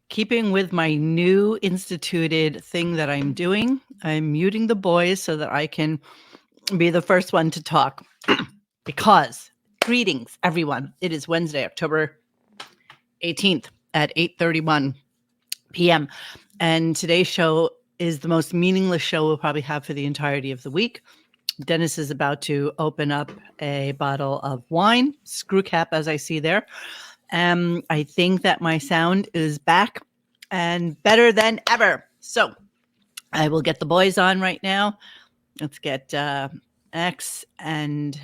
keeping with my new instituted thing that I'm doing, I'm muting the boys so that I can be the first one to talk. Because greetings, everyone. It is Wednesday, October 18th at 8:31 p.m. And today's show is the most meaningless show we'll probably have for the entirety of the week. Dennis is about to open up a bottle of wine, screw cap, as I see there. I think that my sound is back and better than ever. So I will get the boys on right now. Let's get X and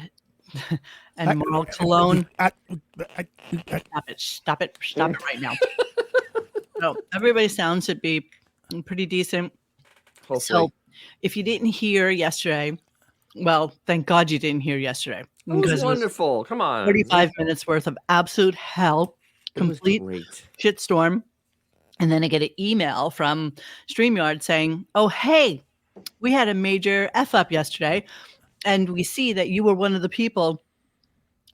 Marl Cologne. Stop it right now. So everybody's sound should be pretty decent. Hopefully. So if you didn't hear yesterday, well, thank God you didn't hear yesterday. It was wonderful. Come on. 35 minutes worth of absolute hell, complete shitstorm. And then I get an email from StreamYard saying, oh, hey, we had a major F up yesterday. And we see that you were one of the people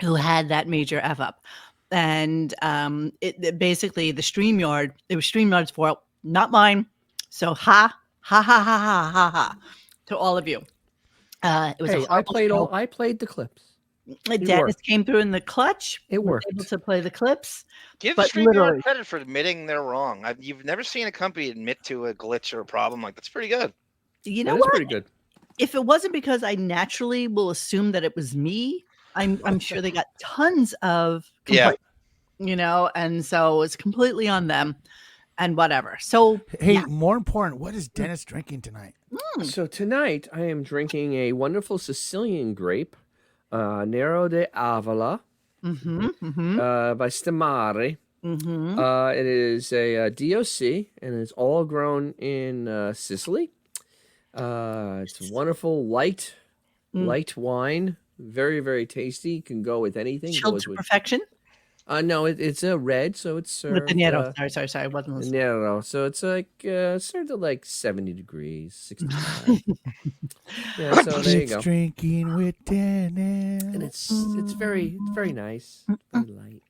who had that major F up. And it basically the StreamYard, it was StreamYard's fault, not mine. So ha to all of you. It was I played the clips. Dennis came through in the clutch. It worked. Able to play the clips. Give StreamYard credit for admitting they're wrong. You've never seen a company admit to a glitch or a problem. Like, that's pretty good. You know what? Pretty good. If it wasn't because I naturally will assume that it was me, I'm sure they got tons of complaints, and so it's completely on them and whatever. So more important, what is Dennis drinking tonight? So tonight I am drinking a wonderful Sicilian grape, Nero de Avola, by Stemari. It is a DOC, and it's all grown in Sicily. It's wonderful, light wine, very, very tasty. Can go with anything. Chilled to perfection. No, it's a red, so it's served with the Nero. Sorry, I wasn't listening. Nero, so it's like served at like 70 degrees, 65. Yeah, so there you go. Drinking with Dennis, and it's very nice, very light.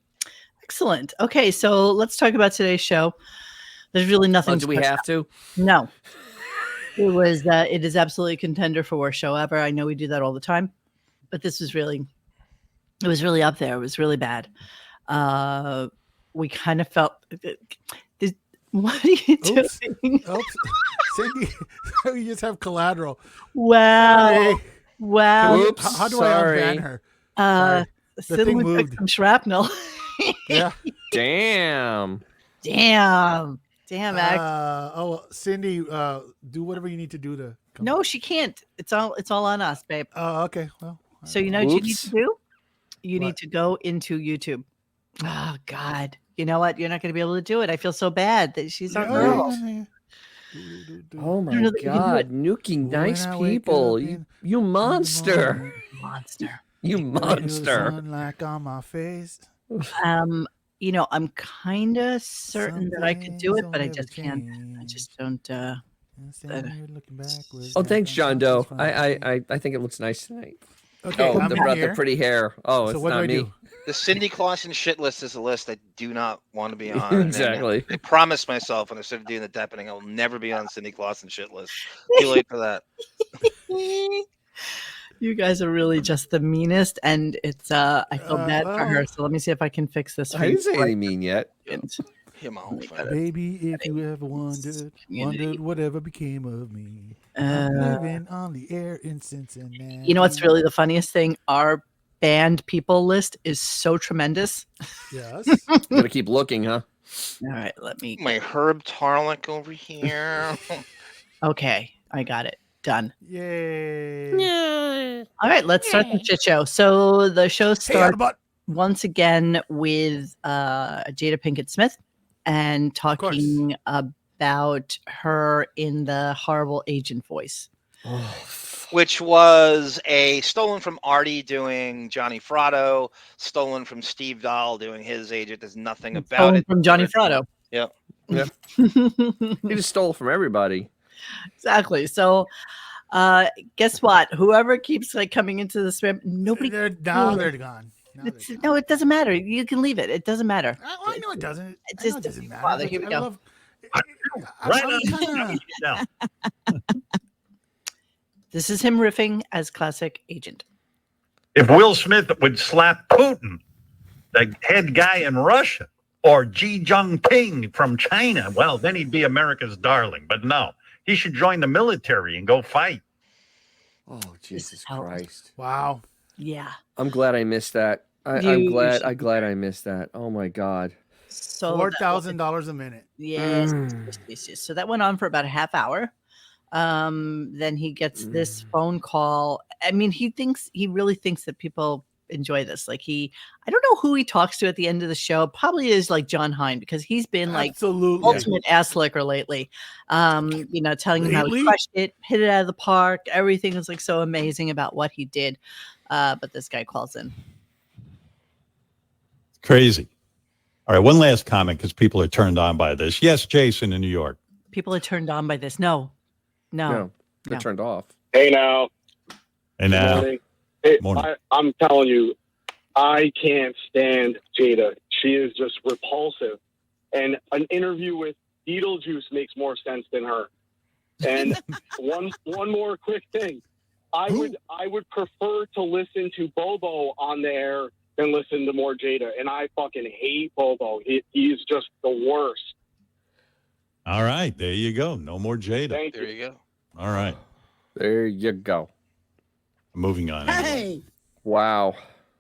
Excellent. Okay, so let's talk about today's show. There's really nothing. Do we have to? No. It is absolutely a contender for worst show ever. I know we do that all the time, but this was really up there. It was really bad. We kind of felt. What are you doing? Oops. Cindy, you just have collateral. Wow. Wow. Oops, how do I unban her? The thing moved. Some shrapnel. Yeah. Damn. Max. Cindy, do whatever you need to do to. No, she can't. It's all on us, babe. Oh, okay. Well. So you know what you need to do? You need to go into YouTube. Oh God! You know what? You're not going to be able to do it. I feel so bad that she's our girl. Oh my God! Nuking nice people. You monster. You monster. Like on my face. I'm kind of certain that I could do it, but I just can't. I just don't. Oh, thanks, John Doe. I think it looks nice tonight. Okay, the pretty hair. Oh, so it's not me. The Cindy Clausen shit list is a list I do not want to be on. Exactly. I promised myself when I started doing the depening, I will never be on Cindy Clausen shit list. Too late for that. You guys are really just the meanest, and it's I feel bad for her. So let me see if I can fix this. I didn't say anything mean yet. Baby, if you ever wondered whatever became of me. Living on the air in Cincinnati. You know what's really the funniest thing? Our banned people list is so tremendous. Yes. Gotta keep looking, huh? All right, let me. My Herb Tarlick over here. Okay, I got it. Done. Yay. All right, let's start the shit show. So the show starts once again with Jada Pinkett Smith and talking about her in the horrible agent voice. Which was stolen from Artie doing Johnny Fratto, stolen from Steve Dahl doing his agent. There's nothing about it. From Johnny Fratto. Yeah. He just stole from everybody. Exactly. So guess what? Whoever keeps coming into the spam, nobody. They're gone. No, it doesn't matter. You can leave it. It doesn't matter. I know it doesn't. It I know just it doesn't doesn't matter. bother. But Here we I go. love. Right I'm on. kinda, Now, This is him riffing as classic agent. if Will Smith would slap Putin, the head guy in Russia, or Xi Jinping from China, well, then he'd be America's darling. But no, he should join the military and go fight. Oh, Jesus how- Christ. wow. Yeah. I'm glad I missed that. I'm You glad should be glad I missed that. Oh my God. So $4,000 a minute. Yes, Mm. yes. So that went on for about a half hour. Then he gets this phone call. I mean, he really thinks that people enjoy this. Like I don't know who he talks to at the end of the show. Probably is like John Hine, because he's been like Absolutely. ultimate ass licker lately. Telling him how he Lately? crushed it, hit it out of the park. Everything was like so amazing about what he did. But this guy calls in. Crazy. All right, one last comment because people are turned on by this. Yes, Jason in New York. People are turned on by this. No. No, they're No. turned off. Hey now. And Good now, morning. Hey, Morning. I'm telling you, I can't stand Jada. She is just repulsive. And an interview with Beetlejuice makes more sense than her. And one more quick thing. I would prefer to listen to Bobo on there than listen to more Jada. And I fucking hate Bobo. He's just the worst. all right, there you go. No more Jada. Thank There you. you go. All right, There you go. moving on. Anyway. Wow.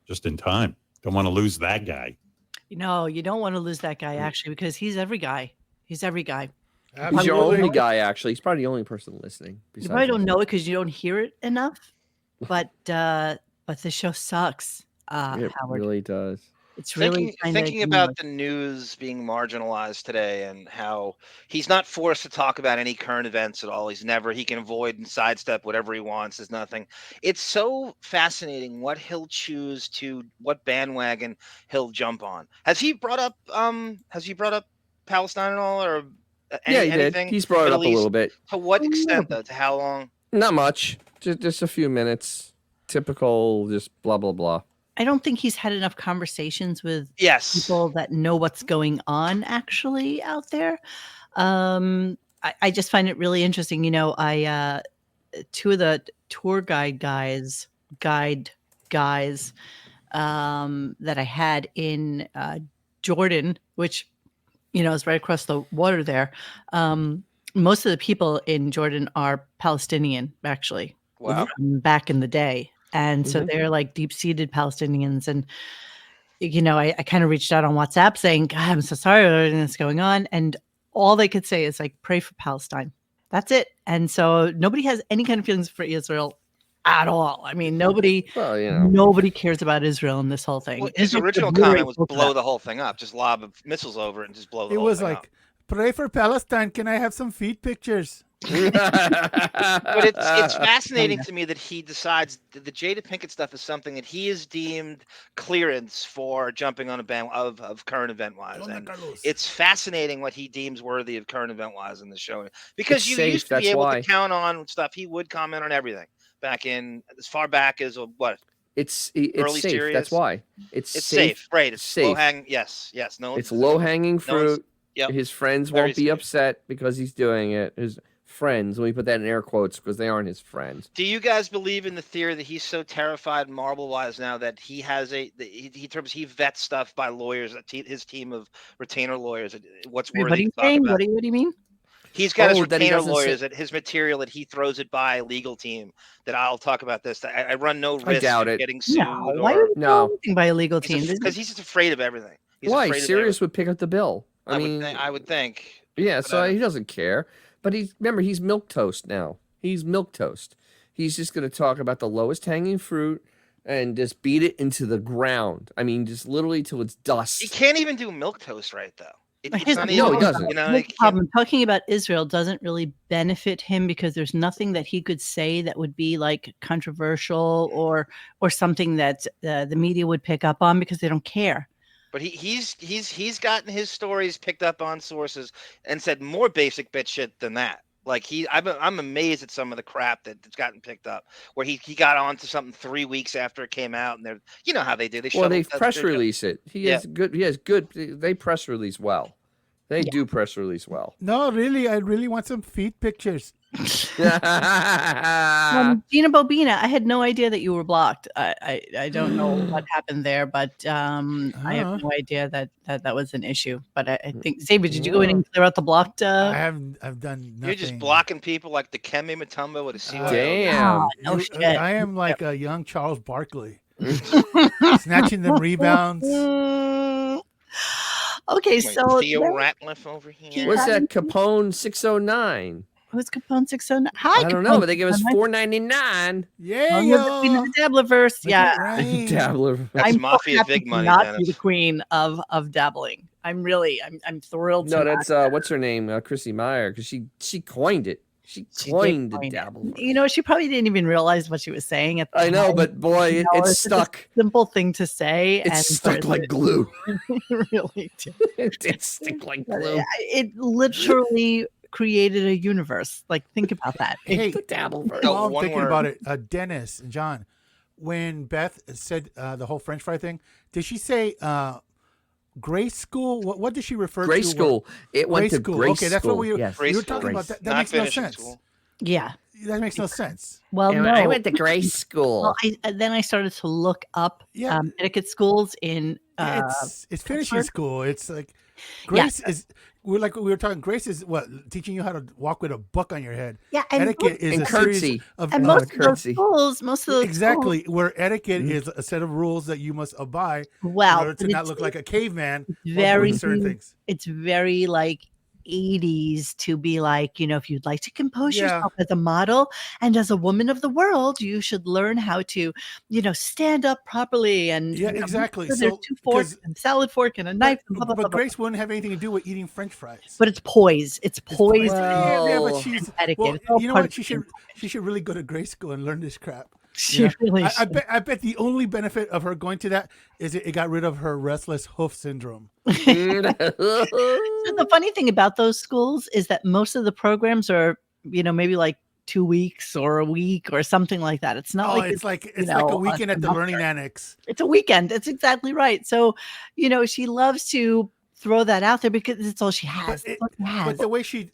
Just in time. Don't want to lose that guy. You don't want to lose that guy actually, because he's every guy. He's every guy. He's your only guy, actually. He's probably the only person listening. You probably don't know it because you don't hear it enough. But the show sucks. It Howard. really does. It's really Thinking about the news being marginalized today and how he's not forced to talk about any current events at all. He can avoid and sidestep whatever he wants. There's nothing. It's so fascinating what what bandwagon he'll jump on. Has he brought up Palestine at all, or Yeah, he anything? did. He's brought it up a little bit. To what extent though? To how long? Not much. Just a few minutes. Typical, just blah, blah, blah. I don't think he's had enough conversations with Yes. people that know what's going on actually out there. I just find it really interesting. I two of the tour guide guys that I had in Jordan, which is right across the water there. Most of the people in Jordan are Palestinian, actually. Wow. Back in the day. And so they're like deep-seated Palestinians. And, I kind of reached out on WhatsApp saying, God, I'm so sorry about everything that's going on. And all they could say is like, pray for Palestine. That's it. And so nobody has any kind of feelings for Israel at all. I mean, nobody cares about Israel in this whole thing. Well, his original comment was blow the whole thing up. Just lob missiles over it and just blow the whole thing up. It was like, pray for Palestine. Can I have some feet pictures? But it's fascinating to me that he decides that the Jada Pinkett stuff is something that he has deemed clearance for jumping on a band of current event wise, and it's fascinating what he deems worthy of current event wise in the show, because you used to be able to count on stuff. He would comment on everything back in as far back as what it's early safe. series. That's why it's safe, right? It's safe. low hang. Yes. No. It's low hanging fruit. Yep. His friends Very won't be safe. upset because he's doing it. His friends, let me put that in air quotes because they aren't his friends. Do you guys believe in the theory that he's so terrified marble-wise now that he has he vets stuff by lawyers, his team of retainer lawyers, what's worthy to talk about? What do you mean? He's got his that he retainer doesn't lawyers, that his material that he throws it by a legal team. That I'll talk about this. That I run no risk doubt of it. getting sued. Why would you do anything by a legal team? Because he's just afraid of everything. Why? Sirius would pick up the bill. I would think. Yeah, so he doesn't care. But he's milquetoast now. He's milquetoast. He's just going to talk about the lowest hanging fruit and just beat it into the ground. I mean, just literally till it's dust. He can't even do milquetoast right though. No, he doesn't. The problem talking about Israel doesn't really benefit him because there's nothing that he could say that would be like controversial or something that the media would pick up on because they don't care. But he's gotten his stories picked up on sources and said more basic bitch shit than that. Like I'm amazed at some of the crap that's gotten picked up. Where he got onto something 3 weeks after it came out, and you know how they do. They Well, they shuttle- press they're- release it. He Yeah. has good. He has good. They press release well. They do press release well. No, really, I really want some feet pictures. Gina Bobina, I had no idea that you were blocked. I don't know what happened there, but I have no idea that was an issue. But I think, Xavier, did you go in and clear out the blocked? I've done nothing. You're just blocking people like the Kemi Mutombo with a CYO. Damn. No shit. I am like a young Charles Barkley, snatching them rebounds. Okay, Wait, so Theo Ratliff over here. What's that? Capone 609. who's Capone 609? Hi, I don't know, but they give us $4.99. Yeah, Queen of the Dabblerverse. Yeah, Dabbler. That's I'm Mafia so happy Big to Money, not Dennis. be the queen of dabbling. I'm thrilled. No, to that's not. what's her name? Chrissy Meyer, because she coined it. She coined the dabble. You know, she probably didn't even realize what she was saying at the I know, time. but boy, You know, it's such a stuck. simple thing to say. It's and stuck like glue. it really did. It's stick like glue. It literally created a universe. Like, think about that. Hey, The dabble verse. No, while I'm one thinking word. about it, Dennis and John, when Beth said the whole French fry thing, did she say grade school? What did she refer Grade to? school. It went Grade to school. grade Okay, that's school. what we Yes. we were Grade talking school. about. That Not makes no finishing sense. school. Yeah. That makes no sense. Well, no. I went to grade school. Well, then I started to look up Yeah. etiquette schools in. It's finishing Pittsburgh? school. It's like Grace is. We were talking. Grace is what, teaching you how to walk with a book on your head. Yeah, and Etiquette is and a series curtsy. of And most of those curtsy. schools, exactly where etiquette is a set of rules that you must abide Well, in order to not look like a caveman. while very doing certain things. it's very like 80s to be like, you know, if you'd like to compose Yeah. yourself as a model and as a woman of the world, you should learn how to, you know, stand up properly and Yeah, you know, exactly. so there's So, 2 forks 'cause- and salad fork and a knife and blah, blah, blah, But blah. Grace wouldn't have anything to do with eating French fries. But it's poise. It's poise. yeah, but Well, she's etiquette. well, It's all you know part what? of She should really go to grade school and learn this crap. She really I bet the only benefit of her going to that is it got rid of her restless hoof syndrome. So the funny thing about those schools is that most of the programs are, you know, maybe like 2 weeks or a week or something like that. It's not like it's like you it's like know, a weekend at the semester. learning annex. It's a weekend. That's exactly right. So, you know, she loves to throw that out there because it's all she has. It's all she has. But the way she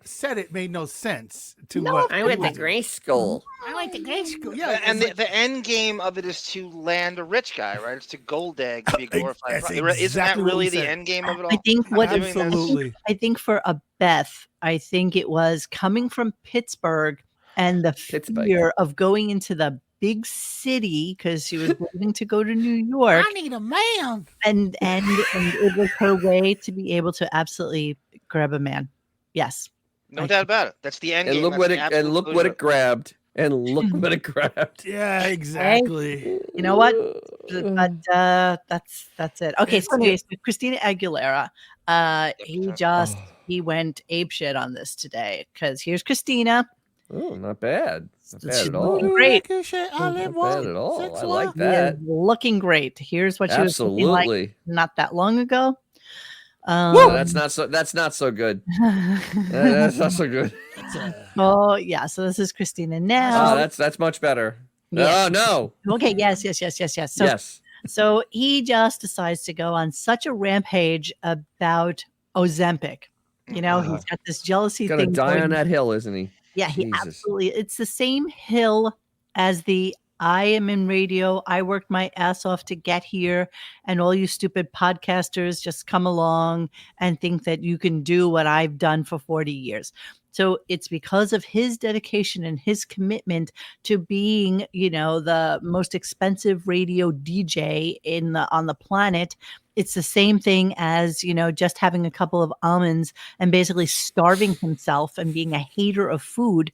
said it made no sense to No, what I went to grade school. I went to grade school. Yeah, And it's like- the end game of it is to land a rich guy, right? It's to gold egg, to be a glorified. That's Isn't that exactly what really we the said. end game of it all? I think what doing this. absolutely. I think for a Beth, I think it was coming from Pittsburgh and the Pittsburgh. fear of going into the big city because she was leaving to go to New York. I need a man. And it was her way to be able to absolutely grab a man. Yes. No doubt about it. That's the end And game. look That's what the it absolute and look conclusion what of it grabbed. And look what it grabbed. Yeah, exactly. You know what? But that's it. Okay, so anyways, Christina Aguilera, he went apeshit on this today because here's Christina. Oh, not bad. Not bad She's at all. looking great. Not bad at all. I like that. She is looking great. Here's what she was looking like Absolutely. not that long ago. That's not so good. That's not so good. Oh yeah, so this is Christina now. Oh, that's much better. Yeah. Oh no. Okay, yes. So, Yes. so he just decides to go on such a rampage about Ozempic. You know, he's got this jealousy Gonna thing. die going- on that hill, isn't he? Yeah, he Jesus. absolutely. It's the same hill as the I am in radio. I worked my ass off to get here. And all you stupid podcasters just come along and think that you can do what I've done for 40 years. So it's because of his dedication and his commitment to being, you know, the most expensive radio DJ on the planet. It's the same thing as, you know, just having a couple of almonds and basically starving himself and being a hater of food.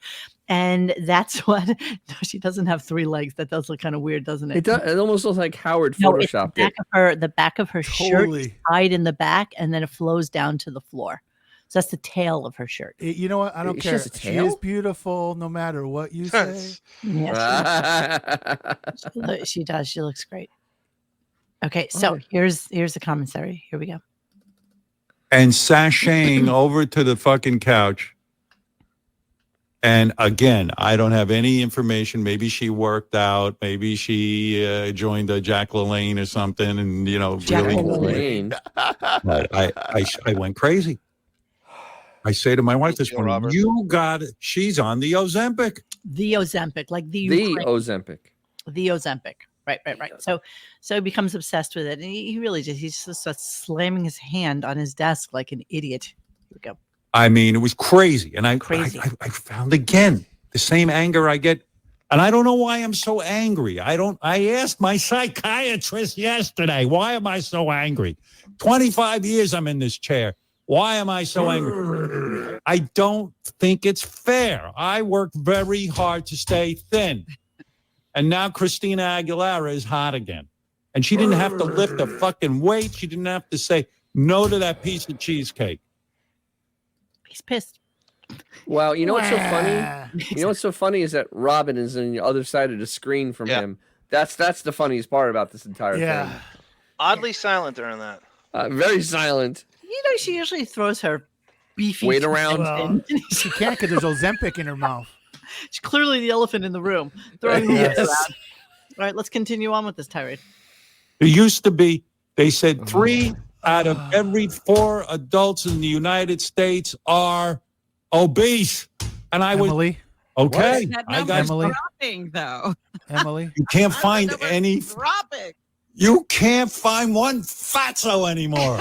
And that's what no, she doesn't have 3 legs. That does look kind of weird, doesn't it? It does. It almost looks like Howard No, it's the photoshopped back it. the back of her shirt is Totally. tied in the back, and then it flows down to the floor. So that's the tail of her shirt. You know what? I don't She care. has a She tail? is beautiful no matter what you say. Yeah, she does. She looks great. Okay, so here's the commentary. Here we go. And sashaying over to the fucking couch And again, I don't have any information. Maybe she worked out. Maybe she joined a Jack LaLanne or something, and Jack really. Lane. But I went crazy. I say to my wife this too, morning, Robert. "You got it. She's on the Ozempic." The Ozempic, like the The Ukraine- Ozempic. the Ozempic. Right. So he becomes obsessed with it, and he really he just starts slamming his hand on his desk like an idiot. Here we go. I mean, it was crazy. And I found again the same anger I get. And I don't know why I'm so angry. I asked my psychiatrist yesterday, why am I so angry? 25 years I'm in this chair. Why am I so angry? I don't think it's fair. I work very hard to stay thin. And now Christina Aguilera is hot again. And she didn't have to lift a fucking weight. She didn't have to say no to that piece of cheesecake. He's pissed. Well, you know what's so funny? You know what's so funny is that Robin is on the other side of the screen from him. That's the funniest part about this entire thing. Oddly silent during that. Very silent. She usually throws her beefy Weight around. Well, she can't because there's Ozempic in her mouth. She's clearly the elephant in the room. Throwing Yes. around. All right, let's continue on with this tirade. It used to be, they said 3 out of every 4 adults in the United States are obese. And I was, Emily, okay. That I number's got, Emily. dropping, though. Emily, you can't find That number's any, dropping. you can't find one fatso anymore.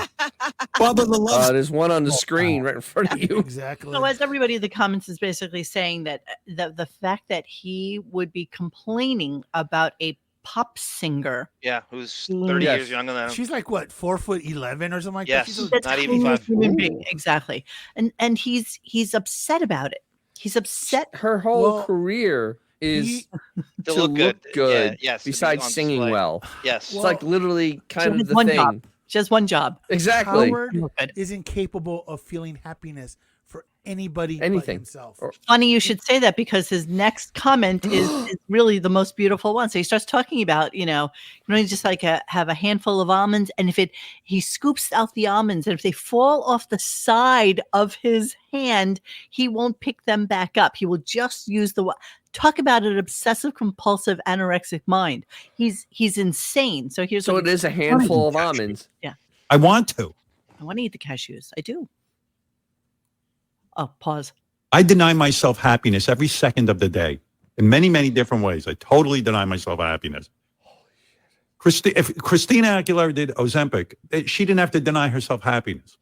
Bubba the Love. There's one on the screen right in front of you. exactly. So as everybody in the comments is basically saying that the fact that he would be complaining about a pop singer. Yeah, who's 30 Yes. years younger than him. She's like what, 4'11" or something like Yes. that. She's Not That's even tiny 5. human being. Exactly. And he's upset about it. He's upset. Her whole Well, career is To to look good. good. Yeah, yes, to be Besides on singing display. well. Yes. It's like literally kind She of has the one thing. job. She has one job. Exactly. Howard Look good. is incapable of feeling happiness for anybody but Anything. himself. Or- Funny you should say that because his next comment is really the most beautiful one. So he starts talking about, just like have a handful of almonds, and if he scoops out the almonds, and if they fall off the side of his hand, he won't pick them back up. He will just use talk about an obsessive compulsive anorexic mind. He's insane. So here's So what it is a handful of almonds. I want to. I want to eat the cashews. I do. Oh, pause. I deny myself happiness every second of the day in many, many different ways. I totally deny myself happiness. If Christina Aguilera did Ozempic, she didn't have to deny herself happiness.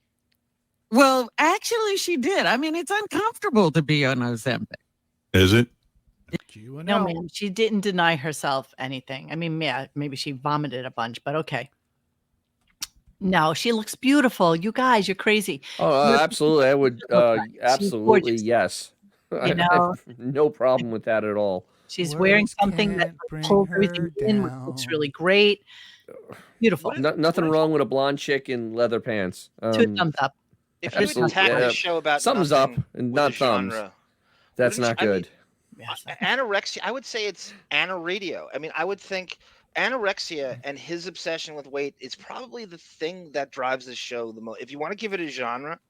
Well, actually, she did. I mean, it's uncomfortable to be on Ozempic. Is it? No, ma'am, she didn't deny herself anything. I mean, yeah, maybe she vomited a bunch, but okay. No, she looks beautiful. You guys, you're crazy. Oh, absolutely. I would absolutely gorgeous. yes. I You know? have no problem with that at all. She's wearing Words something that can't bring pulls her everything in, which looks down. really great. Beautiful. Nothing wrong with a blonde chick in leather pants. 2 thumbs up. If you would absolutely, attack yeah. the show about Thumbs nothing up and with not a thumbs. genre, That's What not did you- I good. Yes. anorexia, I would say it's anorexia. I mean, I would think anorexia and his obsession with weight is probably the thing that drives the show the most. If you want to give it a genre,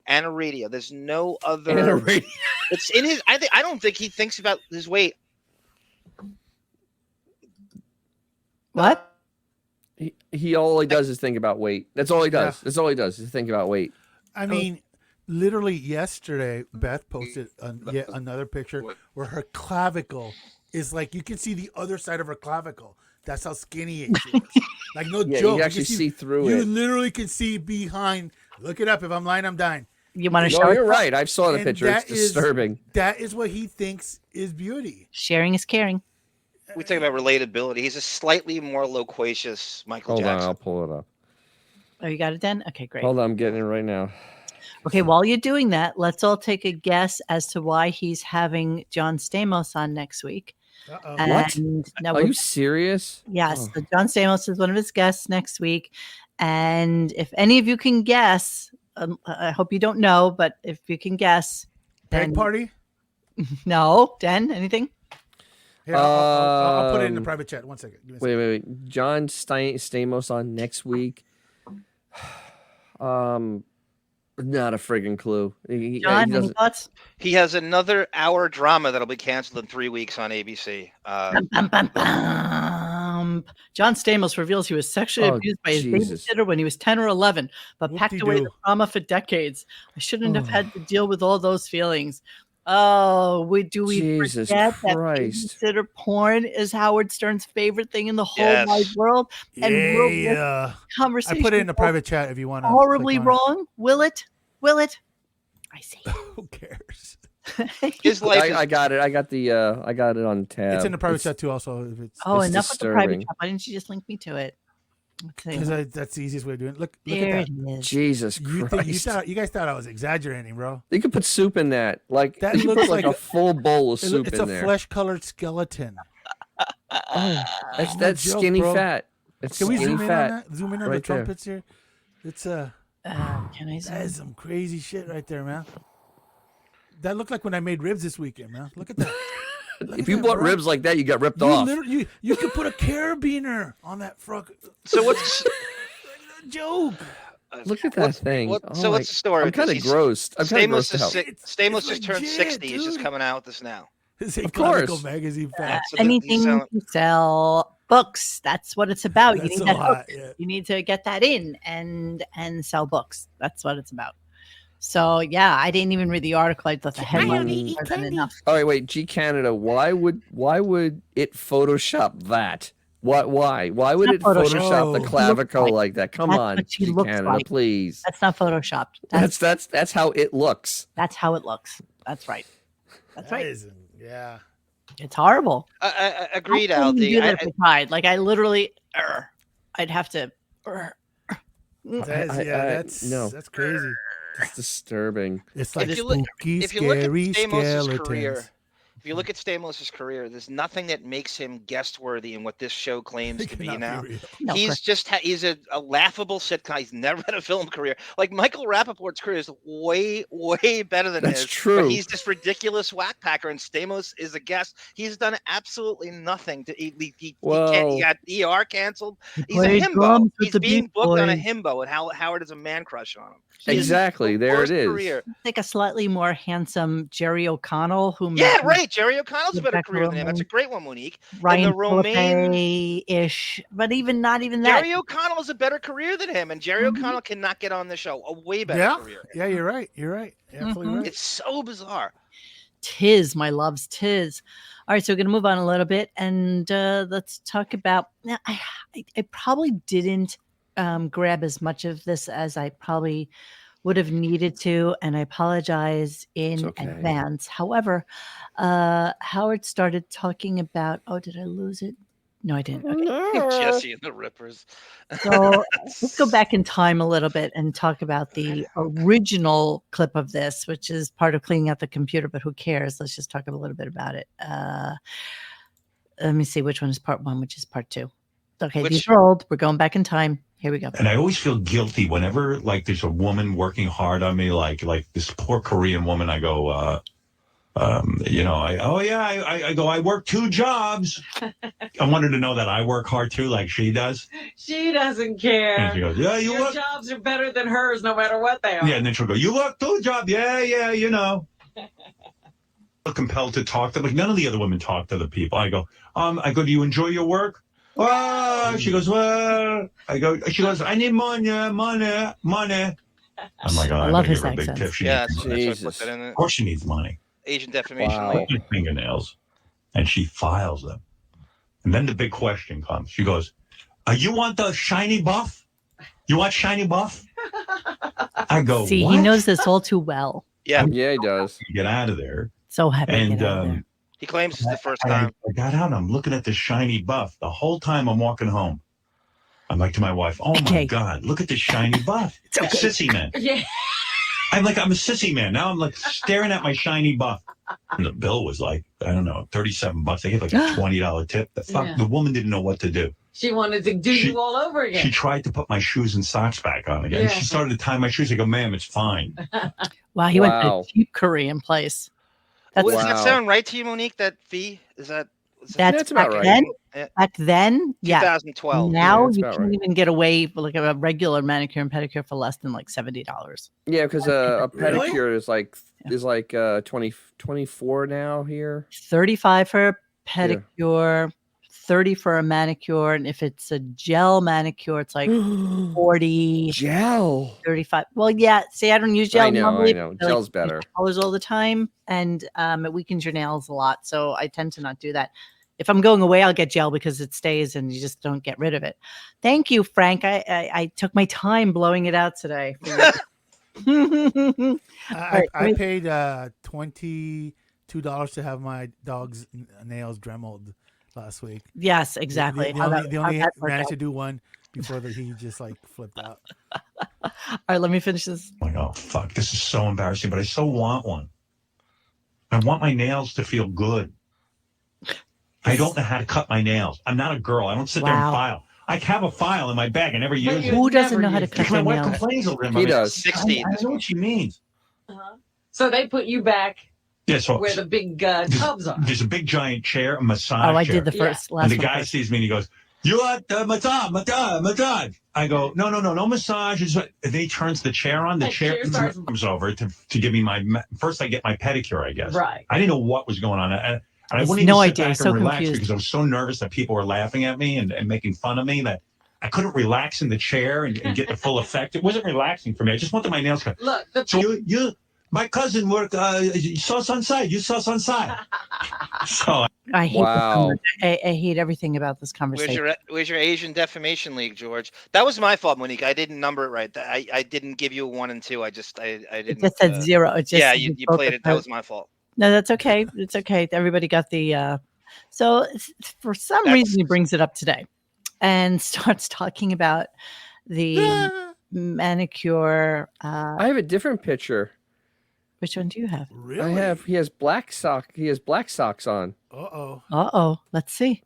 anorexia. There's no other. Anorexia. It's in his. I don't think he thinks about his weight. What? He all he does is think about weight. That's all he does. Yeah. That's all he does is think about weight. I mean, literally yesterday, Beth posted yet another picture where her clavicle is like, you can see the other side of her clavicle. That's how skinny she is. Like, no Yeah, joke. you actually see through You it. literally can see behind. Look it up. If I'm lying, I'm dying. You want to No, show you're it? right. I saw the And picture. It's that is- disturbing. That is what he thinks is beauty. Sharing is caring. We talk about relatability. He's a slightly more loquacious Michael Hold on, Jackson. I'll pull it up. Oh, you got it, Den? Okay, great. Hold on, I'm getting it right now. Okay, while you're doing that, let's all take a guess as to why he's having John Stamos on next week. Uh-oh. What? And no, Are we're- you serious? Yes, Oh. so John Stamos is one of his guests next week. And if any of you can guess, I hope you don't know, but if you can guess, Peg then party? no, Den, anything? Here, I'll put it in the Um, private chat. 1 second. Give me a second. Wait. John Stamos on next week. Not a friggin' clue. John, any thoughts? He has another hour drama that'll be canceled in 3 weeks on ABC. Bum, bum, bum, bum. John Stamos reveals he was sexually abused by his babysitter when he was 10 or 11, but packed away the trauma for decades. I shouldn't have had to deal with all those feelings. Oh, do we Jesus forget Christ. that babysitter porn is Howard Stern's favorite thing in the whole wide world? And will this conversation I put it in a private chat if you want to. Horribly wrong? Will it? Will it? I see. Who cares? His life I got it. I got it on tab. It's in the private chat too. Also, if it's enough of the private chat. Why didn't you just link me to it? Because that's the easiest way of doing it. Look there at that. It is. Jesus Christ! You guys thought I was exaggerating, bro. You could put soup in that. Like that you looks put like a full bowl of soup it's in a there. flesh-colored skeleton. That's skinny fat. It's Can we skinny zoom in fat. on that? Zoom in on right the trumpets here. It's can I zoom? that is some crazy shit right there, man. That looked like when I made ribs this weekend, man. Look at that. If you bought ribs like that, you got ripped off. You could put a carabiner on that frog. So what's joke? Look at that thing. What's the story? I'm kind of grossed. I'm kind of grossed out. Stamos just turned 60. He's just coming out with this now. Of course. Magazine fact. Anything to sell books. That's what it's about. That's You need a that lot, book. yeah. You need to get that in and sell books. That's what it's about. So yeah, I didn't even read the article. I thought the headline wasn't enough. All right, wait, G Canada. Why would it Photoshop that? Why would it Photoshop the clavicle like that? Come on, G Canada, please. That's not photoshopped. That's how it looks. That's how it looks. That's right. That's right. Yeah. It's horrible. I agreed, How can you Aldi. do that if I tried? Like I literally, I'd have to. That's crazy. It's disturbing. It's like if you look at scary Stamos' career, skeletons. if you look at Stamos' career, there's nothing that makes him guest worthy in what this show claims to be now. No, He's a laughable sitcom. He's never had a film career. Like Michael Rappaport's career is way better than his. That's true. But he's this ridiculous whack packer, and Stamos is a guest. He's done absolutely nothing to. He got ER canceled. He's a himbo. He's being booked on a himbo, and Howard has a man crush on him. Exactly. There it is. Career. Like a slightly more handsome Jerry O'Connell, who right. Jerry O'Connell's a better career than him. That's a great one, Monique. Ryan and the Romaine-ish, but not even that. Jerry O'Connell is a better career than him, and Jerry O'Connell cannot get on the show. A way better career. Yeah, you're right. You're right. You're absolutely right. It's so bizarre. Tis, my loves, tis. All right, so we're going to move on a little bit, and let's talk about. Now, I probably didn't grab as much of this as I probably would have needed to, and I apologize in advance. However, Howard started talking about. Oh, did I lose it? No, I didn't. Okay. Jesse and the Rippers. So let's go back in time a little bit and talk about the original clip of this, which is part of cleaning out the computer, but who cares? Let's just talk a little bit about it. Let me see which one is part one, which is part two. Okay, these are old. We're going back in time. Here we go. And I always feel guilty whenever like there's a woman working hard on me, like this poor Korean woman. I go, I work 2 jobs. I want her to know that I work hard too, like she does. She doesn't care. And she goes, yeah, Your jobs are better than hers, no matter what they are. Yeah, and then she'll go, you work 2 jobs. Yeah, you know. Compelled to talk to them. Like none of the other women talk to the people. I go, do you enjoy your work? Well, she goes, well, she goes, I need money. I'm like, I love his accent. Of course she needs money. Agent defamation. Fingernails. And she files them. And then the big question comes. She goes, you want the shiny buff? You want shiny buff? I go, see, what? He knows this all too well. Yeah, he does. Get out of there. So happy. And he claims it's the first time. I got out. I'm looking at the shiny buff the whole time I'm walking home. I'm like to my wife, oh my God, look at this shiny buff. It's sissy man. Yeah. I'm a sissy man. Now I'm like staring at my shiny buff. And the bill was like, I don't know, $37. They gave like a $20 tip. The woman didn't know what to do. She wanted to do you all over again. She tried to put my shoes and socks back on again. Yeah. She started to tie my shoes. I go, ma'am, it's fine. Wow, he went to a cheap Korean place. Does that sound right to you, Monique? That fee? Is that That's about back right. then. Yeah. Back then, yeah. 2012. Now that's you about can't right. even get away with like a regular manicure and pedicure for less than like $70. Yeah, because a Really? pedicure is like Yeah. 24 now here. 35 for a pedicure, 30 for a manicure, and if it's a gel manicure, it's like 40, Gel. 35. Well, yeah. See, I don't use gel I know. normally. Gel's because I use better. colors all the time, and it weakens your nails a lot. So I tend to not do that. If I'm going away, I'll get gel because it stays and you just don't get rid of it. Thank you, Frank. I took my time blowing it out today. I paid $22 to have my dog's nails dremeled last week. Yes, exactly. They How only, that- they how only that worked managed out. to do one before he just like flipped out. All right, let me finish this. Like, oh, fuck, this is so embarrassing, but I so want one. I want my nails to feel good. I don't know how to cut my nails. I'm not a girl. I don't sit there and file. I have a file in my bag. I never use it. Who doesn't know how to cut Because my their wife nails? complains over them. He does. 60. I know what she means. So they put you back Yeah, so where the big tubs are. there's a big giant chair, a massage Oh, I chair. did the first And last the one guy first. sees me and he goes, "You want massage?" I go, no massage. And then he turns the chair on. The chair comes over to give me first I get my pedicure, I guess. Right. I didn't know what was going on. And I It's wouldn't no even sit idea. back So and relax confused. because I was so nervous that people were laughing at me and making fun of me that I couldn't relax in the chair and get the full effect. It wasn't relaxing for me. I just wanted my nails cut. Look, So my cousin worked, you saw Sunside. You saw Sunside. So I hate Wow. I hate everything about this conversation. Where's your Asian Defamation League, George? That was my fault, Monique. I didn't number it right. I didn't give you a 1 and 2. I It didn't. just said 0. It just Yeah, said you both played of it. That those. was my fault. No, that's okay. It's okay. Everybody got the. So for some reason, he brings it up today, and starts talking about the manicure. I have a different picture. Which one do you have? Really? He has black socks on. Uh-oh. Let's see.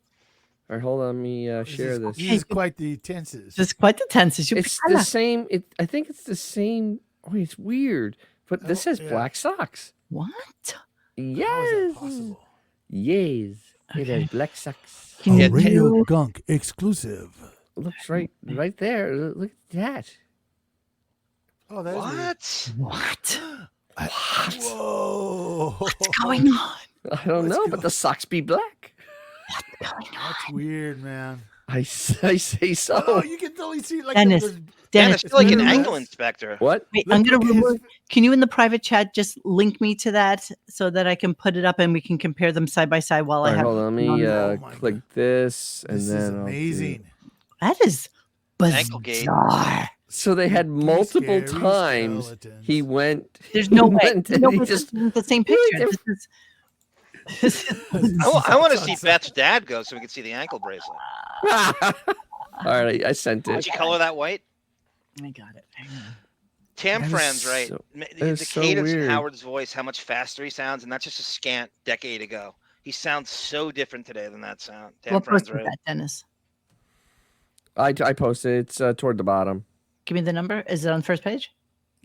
All right, hold on. Let me share this. He's quite the tenses. This is quite the tenses. It's the same. I think it's the same. Oh, it's weird. But this has black socks. What? How is Yes. that possible? Yes. It Okay. has black socks. Can you Radio do- Gunk exclusive. Looks right there. Look at that. Oh, that is weird. What? What? Whoa. What's going on? I don't know, but the socks be black. What's going on? That's weird, man. I say so. Oh, you can totally see like Dennis. there's- Dennis, It's like an can you- angle inspector. What? Wait, Look- I'm gonna look at his- remove. Can you in the private chat just link me to that so that I can put it up and we can compare them side by side while All I right, have. hold on. Let it on me there? Oh my click God. this, and This then is I'll do- amazing. That is Anklegate. bizarre. So they had multiple Scary times. skeletons. He went. There's no way. went and No, he but just. this isn't the same Really picture. This is. I want to see Beth's dad go so we can see the ankle bracelet. All right, I sent Did it. you color that white? I got it. Hang on. Tam That is Fran's right. so- The is so cadence in weird. Howard's voice, how much faster he sounds, and that's just a scant decade ago. He sounds so different today than that sound. Tam What Fran's post is right. that, Dennis? I posted it. It's toward the bottom. Give me the number. Is it on the first page?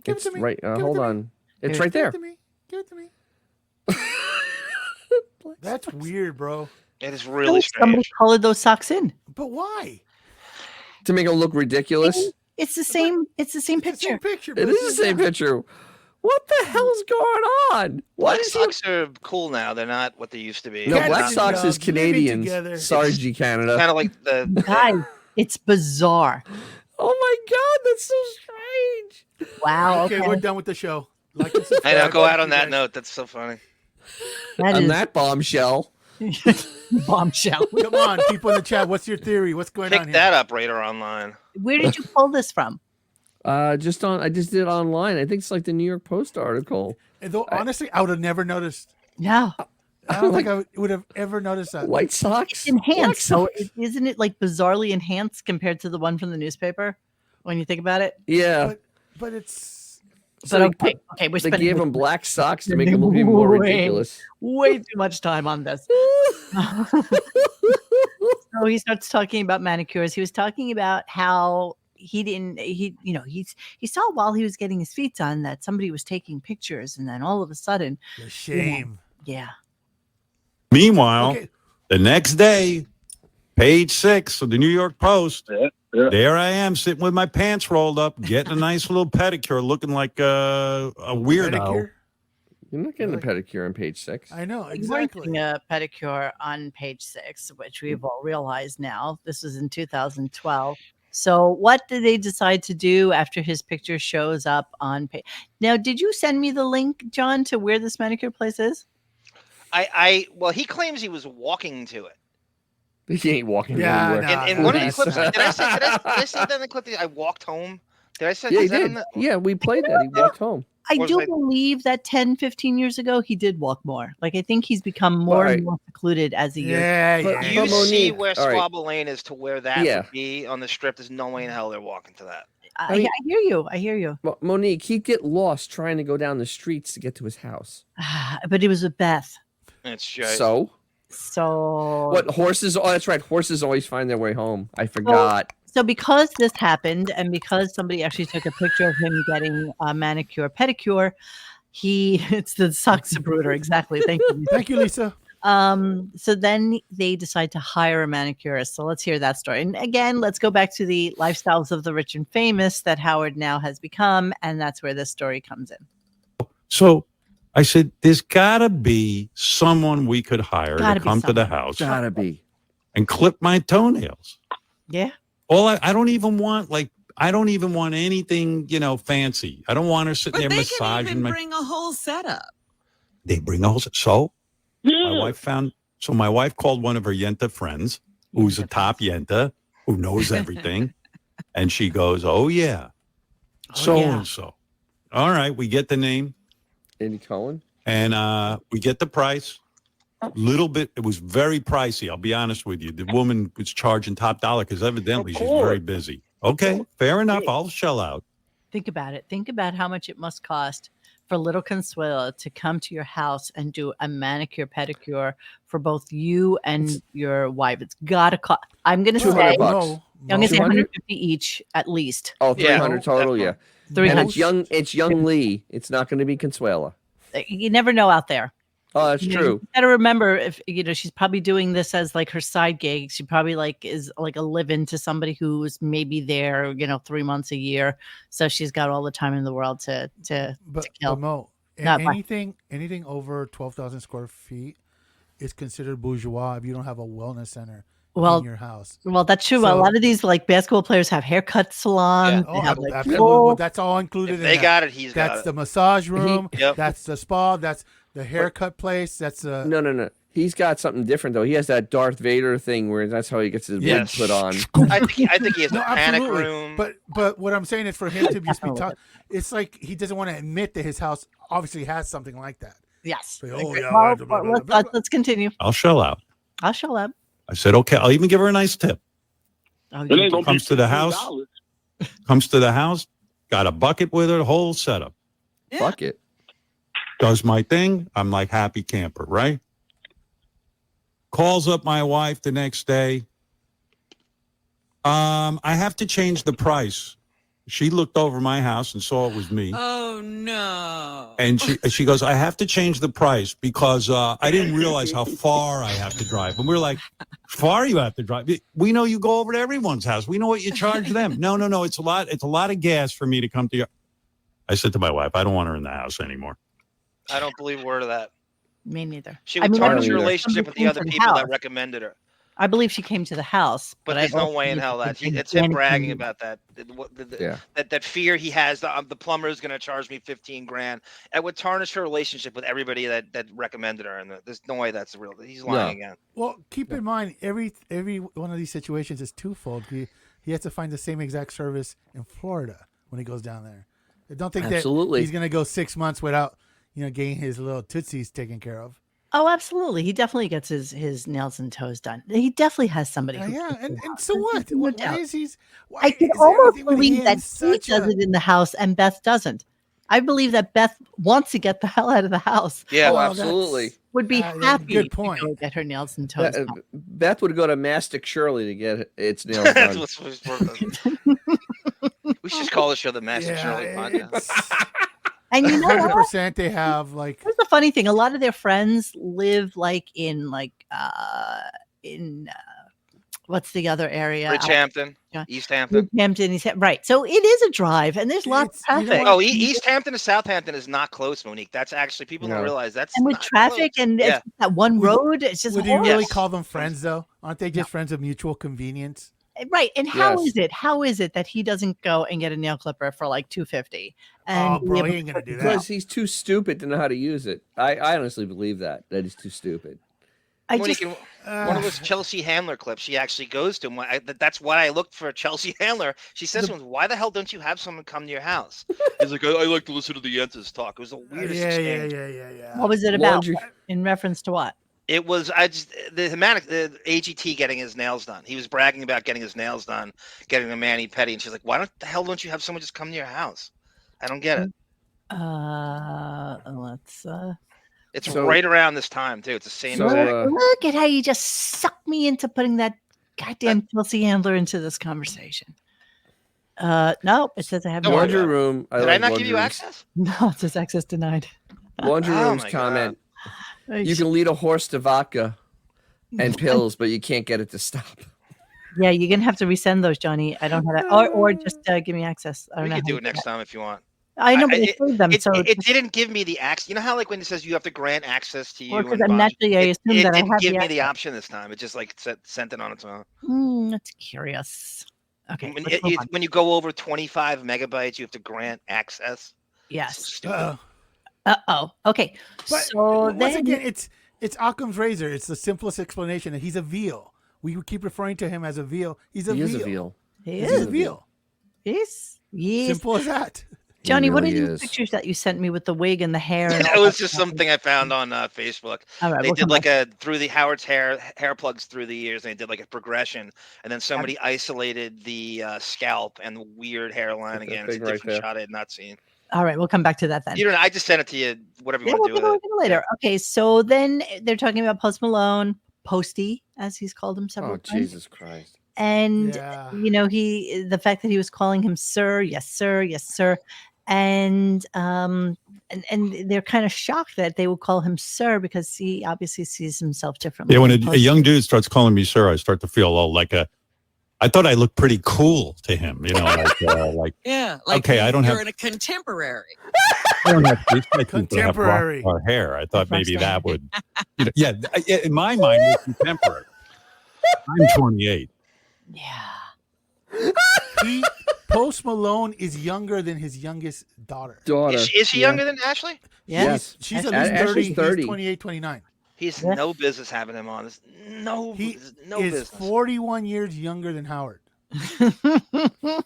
Give it It's to me. right. Give it Hold to me. on. It's Here. right Give there. it to me. Give it to me. That's weird, bro. It is really Somebody strange. colored those socks in. But why? To make it look ridiculous. It's the same. It's the same It's the picture. same picture. It but is it's the same not- picture. What the hell's going on? Why Black does he? socks are cool now. They're not what they used to be. No, Canada Black and Sox is Dogs living Canadians. together. Sorry, G Canada. Kind of like the Guys, it's bizarre. Oh my God, that's so strange. Wow. Okay, Okay, we're done with the show. Like and I know. subscribe. Go out Thank on you, that guys. note. That's so funny. That On is that bombshell. bombshell. Come on, people in the chat. What's your theory? What's going on Pick here? that up, Radar Online. Where did you pull this from? I just did it online. I think it's like the New York Post article. And though honestly, I would have never noticed. Yeah, I don't think I would have ever noticed that. White socks. enhanced. So Black socks. isn't it like bizarrely enhanced compared to the one from the newspaper? When you think about it. Yeah. But it's But they okay, okay, we're They spending gave him black socks to make him look even more Way. ridiculous. way too much time on this. So he starts talking about manicures. He was talking about how he saw while he was getting his feet done that somebody was taking pictures, and then all of a sudden, the shame. yeah. Meanwhile, Okay, The next day, page 6 of the New York Post. Yeah. There I am sitting with my pants rolled up, getting a nice little pedicure, looking like a weirdo. Pedicure? You're not getting Really? a pedicure on page 6. I know, You weren't exactly. getting a pedicure on page 6, which we've all realized now. This was in 2012. So what did they decide to do after his picture shows up on page? Now, did you send me the link, John, to where this manicure place is? Well, he claims he was walking to it. He ain't walking Yeah, anywhere. nah, In one of the Please. clips, did I say that in the clip that I walked home? Did I say Yeah, he is that in did. the- Yeah, we played that. He walked home. I Was do I- believe that 10, 15 years ago, he did walk more. Like, I think he's become more Right. and more secluded as the years. Yeah, But- yeah. You But see Monique, where all right. Squabble Lane is to where that Yeah. would be on the strip. There's no way in hell they're walking to that. I mean- hear you. I hear you. Well, Monique, he'd get lost trying to go down the streets to get to his house. But it was with Beth. It's just So, So what horses? Oh, that's right. Horses always find their way home. I forgot. So because this happened, and because somebody actually took a picture of him getting a manicure, pedicure, it's the socks brooder. Exactly. Thank you. Thank you, Lisa. So then they decide to hire a manicurist. So let's hear that story. And again, let's go back to the lifestyles of the rich and famous that Howard now has become. And that's where this story comes in. So I said, there's got to be someone we could hire Gotta to be come to the someone. house Gotta be. and clip my toenails. Yeah. I don't even want anything, fancy. I don't want her sitting But there they can massaging even my. bring a whole setup. They bring a whole. So my wife called one of her Yenta friends, who's a top Yenta, who knows everything, and she goes, "Oh yeah, so and so." All right, we get the name. Andy Cohen. And we get the price. Little bit, it was very pricey. I'll be honest with you. The woman was charging top dollar because evidently she's very busy. Okay, fair enough. I'll shell out. Think about it. Think about how much it must cost for little Consuelo to come to your house and do a manicure, pedicure for both you and your wife. It's got to cost. I'm going to $200 say, bucks. I'm going to say 200? 150 each at least. Oh, Yeah, 300 total, yeah. 300. And it's young Lee. It's not going to be Consuela. You never know out there. Oh, that's You know, true. You gotta remember if she's probably doing this as like her side gig. She probably is like a live-in to somebody who's maybe there, 3 months a year. So she's got all the time in the world to kill. But Mo, Not anything over 12,000 square feet is considered bourgeois if you don't have a wellness center in your house. Well, that's true. So- A lot of these like basketball players have haircut salons. Oh, They have like absolutely. full- That's all included If in they that. got it, he's got That's it. the massage room. Yep. That's the spa. That's the haircut place. That's the No. He's got something different though. He has that Darth Vader thing where that's how he gets his wig put on. I think he has No, the panic absolutely. room. But what I'm saying is for him to just be talking, it's like he doesn't want to admit that his house obviously has something like that. Yes. Like, Okay. yeah, Well, blah, blah, blah, blah, blah. let's continue. I'll shell out. I'll show up. I said, okay. I'll even give her a nice tip. Oh, It ain't gonna Comes be to the house. $15. Got a bucket with her, the whole setup. Yeah. Fuck it. Does my thing. I'm like happy camper, right? Calls up my wife the next day. I have to change the price. She looked over my house and saw it was me. Oh no. And she goes, I have to change the price because I didn't realize how far I have to drive. And we're like, far you have to drive? We know you go over to everyone's house. We know what you charge them. No. It's a lot of gas for me to come to your. I said to my wife, I don't want her in the house anymore. I don't believe a word of that. Me neither. She would I tarnish don't her either. relationship with the other Somebody people that house. recommended her. I believe she came to the house, But I there's no also way in believe hell she that came it's to him Janet bragging Kennedy. about that. Yeah. That fear he has. The plumber is going to charge me $15,000. It would tarnish her relationship with everybody that recommended her, and there's no way that's real. He's lying again. Well, keep in mind every one of these situations is twofold. He has to find the same exact service in Florida when he goes down there. I don't think Absolutely. that he's going to go 6 months without getting his little tootsies taken care of. Oh, absolutely. He definitely gets his nails and toes done. He definitely has somebody. who Yeah, takes and him out. so what? No Why doubt. is he? I can almost believe that he does it in the house and Beth doesn't. I believe that Beth wants to get the hell out of the house. Yeah. Oh, Well, absolutely. Would be that's a happy good point. to go get her nails and toes done. Beth would go to Mastic Shirley to get its nails That's done. what's worth it. We should just call the show the Master Shirley podcast. And you know what? 100% they have like Here's the funny thing: a lot of their friends live like in what's the other area? Bridgehampton, Yeah. East Hampton. Bridgehampton, right? So it is a drive, and there's lots of It's- you know traffic. what? Oh, East Hampton to Southampton is not close, Monique. That's actually people don't No. realize that's And with not traffic close. and yeah. it's that one Would- road, it's just Would you horrible. really Yes. call them friends though? Aren't they just friends of mutual convenience? Right. And how Yes. is it? How is it that he doesn't go and get a nail clipper for like $250? Oh, be bro, able he to ain't gonna put do it that. down? Because he's too stupid to know how to use it. I honestly believe that he's too stupid. I Monique, just in one of those Chelsea Handler clips, she actually goes to him. That's why I looked for Chelsea Handler. She says to him, "Why the hell don't you have someone come to your house?" He's like, "I like to listen to the Yentas talk." It was the weirdest exchange. Yeah. what was it about? Laundry- In reference to what? It was the AGT getting his nails done. He was bragging about getting his nails done, getting a mani pedi, and she's like, "Why the hell don't you have someone just come to your house?" I don't get it. Let's It's So- right around this time too. It's the same. So, exact- look at how you just sucked me into putting that goddamn Chelsea Handler into this conversation. No, it says I have Don't no. worry Laundry about it. room. Did I like not laundry give you rooms. access? No, it says access denied. Laundry Oh rooms my comment. You can lead a horse to vodka and pills, but you can't get it to stop. Yeah, you're gonna have to resend those, Johnny. I don't have that, or just give me access. I don't We know. could how do to it next time if you want. I know, but I- I saved them, so It didn't give me the access. You know how like when it says you have to grant access to you. Well, 'cause and a I'm bunch- naturally, I it assume that I didn't have give the me the option this time. It just like sent it on its own. That's curious. Okay, When, let's move on. when you go over 25 megabytes, you have to grant access. Yes. So stupid. Okay. But So once then, again, it's Occam's razor. It's the simplest explanation that he's a veal. We keep referring to him as a veal. He's a He veal. is a veal. he He's is. a veal. Yes. Yes. Simple as that. Johnny, what are really these is. pictures that you sent me with the wig and the hair? And It all was that just stuff? something I found on Facebook. All right, They we'll did come like back. through the Howard's hair plugs through the years. And they did like a progression, and then somebody isolated the scalp and the weird hairline Put that again. It's a thing right different there. shot I had not seen. All right, we'll come back to that then. You don't know. I just sent it to you. Whatever you Yeah, want we'll to do take a with look at it later. Okay, so then they're talking about Post Malone, Posty, as he's called him several Oh, times. Jesus Christ. And Yeah. the fact that he was calling him sir, yes sir, and they're kind of shocked that they would call him sir because he obviously sees himself differently. Yeah, when than a Posty. young dude starts calling me sir, I start to feel I thought I looked pretty cool to him, like Yeah. Like Okay, I don't you're have- in a contemporary. I don't have to, it's like people have Contemporary. rock star hair. I thought maybe Rockstar. that would, in my mind, it's contemporary. I'm 28. Yeah. Post Malone is younger than his youngest daughter. Daughter. Is she Yeah. younger than Ashley? Yeah. Yes. She's at Ashley's least 30. 30. He's 28, 29. He's Yeah. no business having him on. He No is business. 41 years younger than Howard.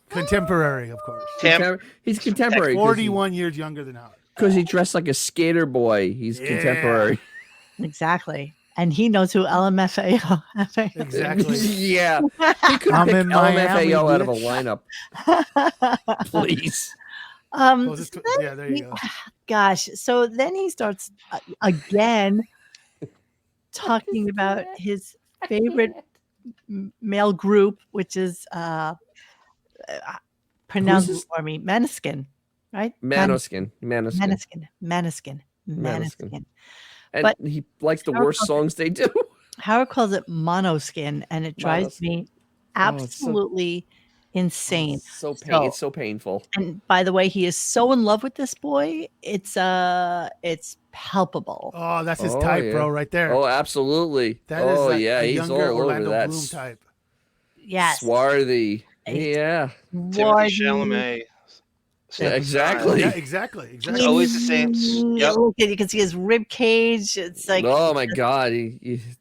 Contemporary, of course. He's contemporary. 41 years younger than Howard. Because he dressed like a skater boy. He's Yeah. contemporary. Exactly. And he knows who LMFAO is. Exactly. Yeah. He could I'm pick in Miami, LMFAO out of a bitch. lineup. Please. Closest to- yeah, there you go. Gosh. So then he starts again talking about his favorite male group, which is pronounce this? it for me, Maneskin, right? Manoskin. Maneskin. And But- he likes the Howard worst calls songs they do. Howard calls it monoskin, and it drives me it's so- absolutely insane. It's so painful. And by the way, he is so in love with this boy. It's palpable. Oh, that's his Oh, type, yeah. bro, right there. Oh, absolutely. That is oh, like yeah. a He's younger all Orlando over that. Bloom type. Yes. Swarthy. It's Yeah. Timothy Wardy. Chalamet. Yeah, exactly. Yeah, exactly. It's Exactly. always the same. Yep. Look at, you can see his rib cage. It's like oh my God!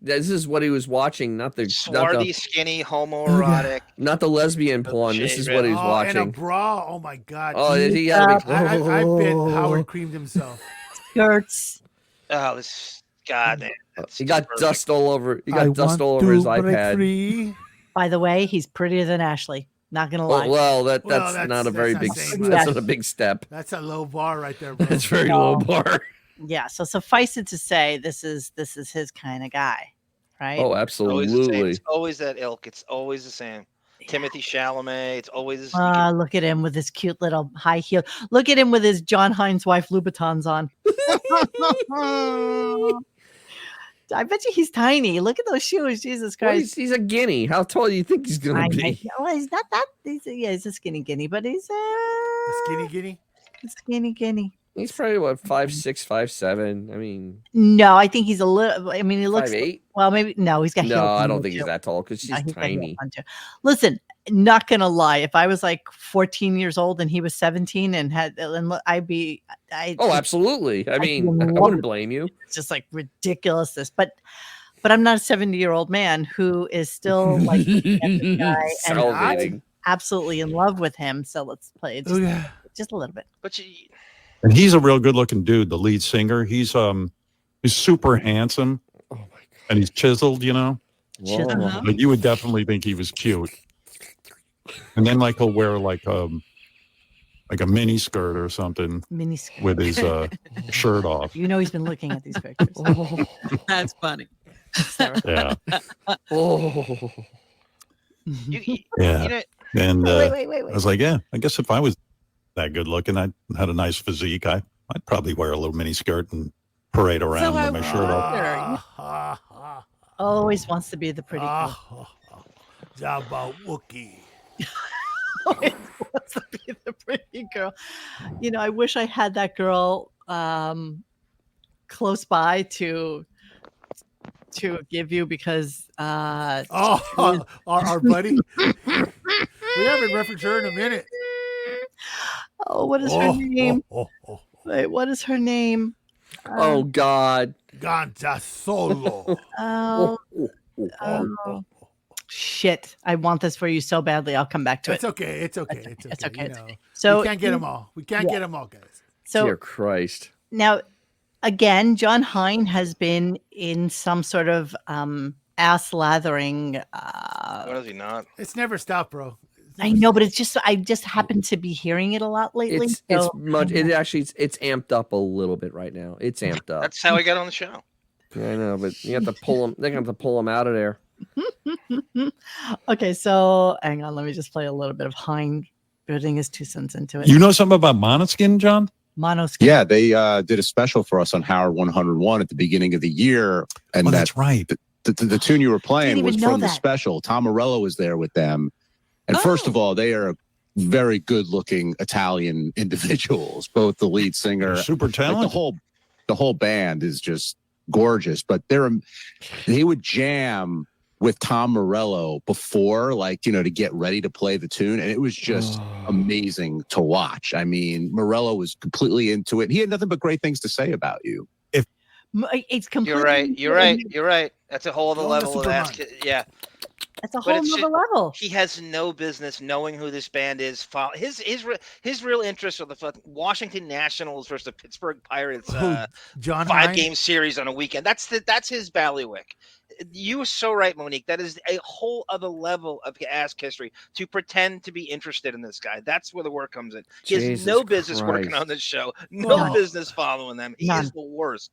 This is what he was watching, not the Swarthy, skinny, homoerotic. not the lesbian porn. This is what he was Oh, and a watching. bra. Oh my God. Oh, he had to be. I bet Howard creamed himself. skirts. Oh, this goddamn. He got dust all over. He got dust all over his iPad. Free. By the way, he's prettier than Ashley. Not gonna Oh, lie. well, that's Well, not a very that's big. not saying That's much. not a big step. That's a low bar right there, bro. That's very low bar. Yeah. So suffice it to say, this is his kind of guy, right? Oh, Always the same. absolutely. It's always that ilk. It's always the same. Timothy Chalamet. It's always Look at him with his cute little high heel. Look at him with his John Hines' wife Louboutins on. I bet you he's tiny. Look at those shoes. Jesus Well, Christ. he's a guinea. How tall do you think he's going to be? Well, he's not that. He's a skinny guinea, but he's A skinny guinea. a skinny guinea. He's probably what 5'6", 5'7". I mean, No, I think he's a little. I mean, he looks 5'8". well. Maybe no. He's got heels No, I on don't there, think he's too. that tall because she's No, he's got heels tiny. on, too. Listen, not gonna lie. If I was like 14 years old and he was 17 and I'd be. Oh, absolutely. I mean, I love wouldn't it. blame you. It's just like ridiculousness, but I'm not a 70-year-old man who is still like looking at this guy and Salivating. absolutely in love with him. So let's play it just a little bit. But And he's a real good-looking dude, the lead singer. He's super handsome. Oh my god. And he's chiseled, you know. Whoa. Like you would definitely think he was cute. And then like he'll wear like a mini skirt or something Mini skirt. with his shirt off. You know he's been looking at these pictures. That's funny. Yeah. Oh. Yeah. You know, And wait. I was like, yeah, I guess if I was that good looking, I had a nice physique, I'd probably wear a little mini skirt and parade around with my shirt off. Always wants to be the pretty girl. Jabba Wookie. Always wants to be the pretty girl. You know, I wish I had that girl close by to give you because our buddy. We haven't referenced her in a minute. Oh, what is her name? Wait, what is her name? Oh God. Ganja Solo. Oh, shit. I want this for you so badly. I'll come back to It's it. okay. It's okay. It's okay. You It's know, okay. So we can't get them all. We can't get them all, guys. So Dear Christ. now, again, John Hine has been in some sort of ass lathering. what is he not? It's never stopped, bro. I know, but I just happen to be hearing it a lot lately. It's amped up a little bit right now. It's amped up. That's how I got on the show. Yeah, I know, but you have to pull them. They're gonna have to pull them out of there. Okay, so hang on. Let me just play a little bit of Hine putting his 2 cents into it. You know something about Monoskin, John? Monoskin. Yeah, they did a special for us on Howard 101 at the beginning of the year, and that's right. The tune you were playing was even know from the that. special. Tom Morello was there with them, and first of all, they are very good-looking Italian individuals. Both the lead singer, They're super talented. like the whole band is just gorgeous. But they would jam with Tom Morello before, like, you know, to get ready to play the tune. And it was just amazing to watch. I mean, Morello was completely into it. He had nothing but great things to say about you. It's completely. You're right. That's a whole other level of ass. Yeah. That's a But whole it's nother level. He has no business knowing who this band is. His real interests are the fucking Washington Nationals versus the Pittsburgh Pirates. John 5-game series on a weekend. That's his ballywick. You were so right, Monique. That is a whole other level of ass history to pretend to be interested in this guy. That's where the work comes in. He has no business working on this show. No business following them. He is the worst.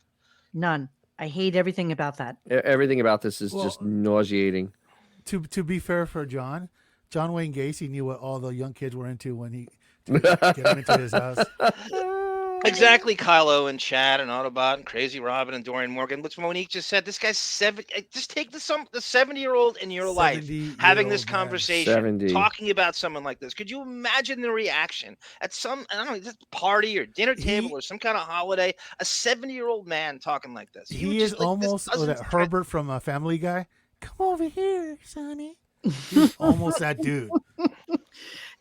None. I hate everything about that. Everything about this is just nauseating. To be fair for John Wayne Gacy knew what all the young kids were into when he get them into his house. Exactly, Kylo and Chad and Autobot and Crazy Robin and Dorian Morgan. What's Monique just said? This guy's 7. Just take the 70-year-old in your life having this conversation, 70. talking about someone like this. Could you imagine the reaction at some, I don't know, just party or dinner table or some kind of holiday? A 70-year-old man talking like this. He is almost that Herbert from Family Guy. Come over here, Sonny. He's almost that dude.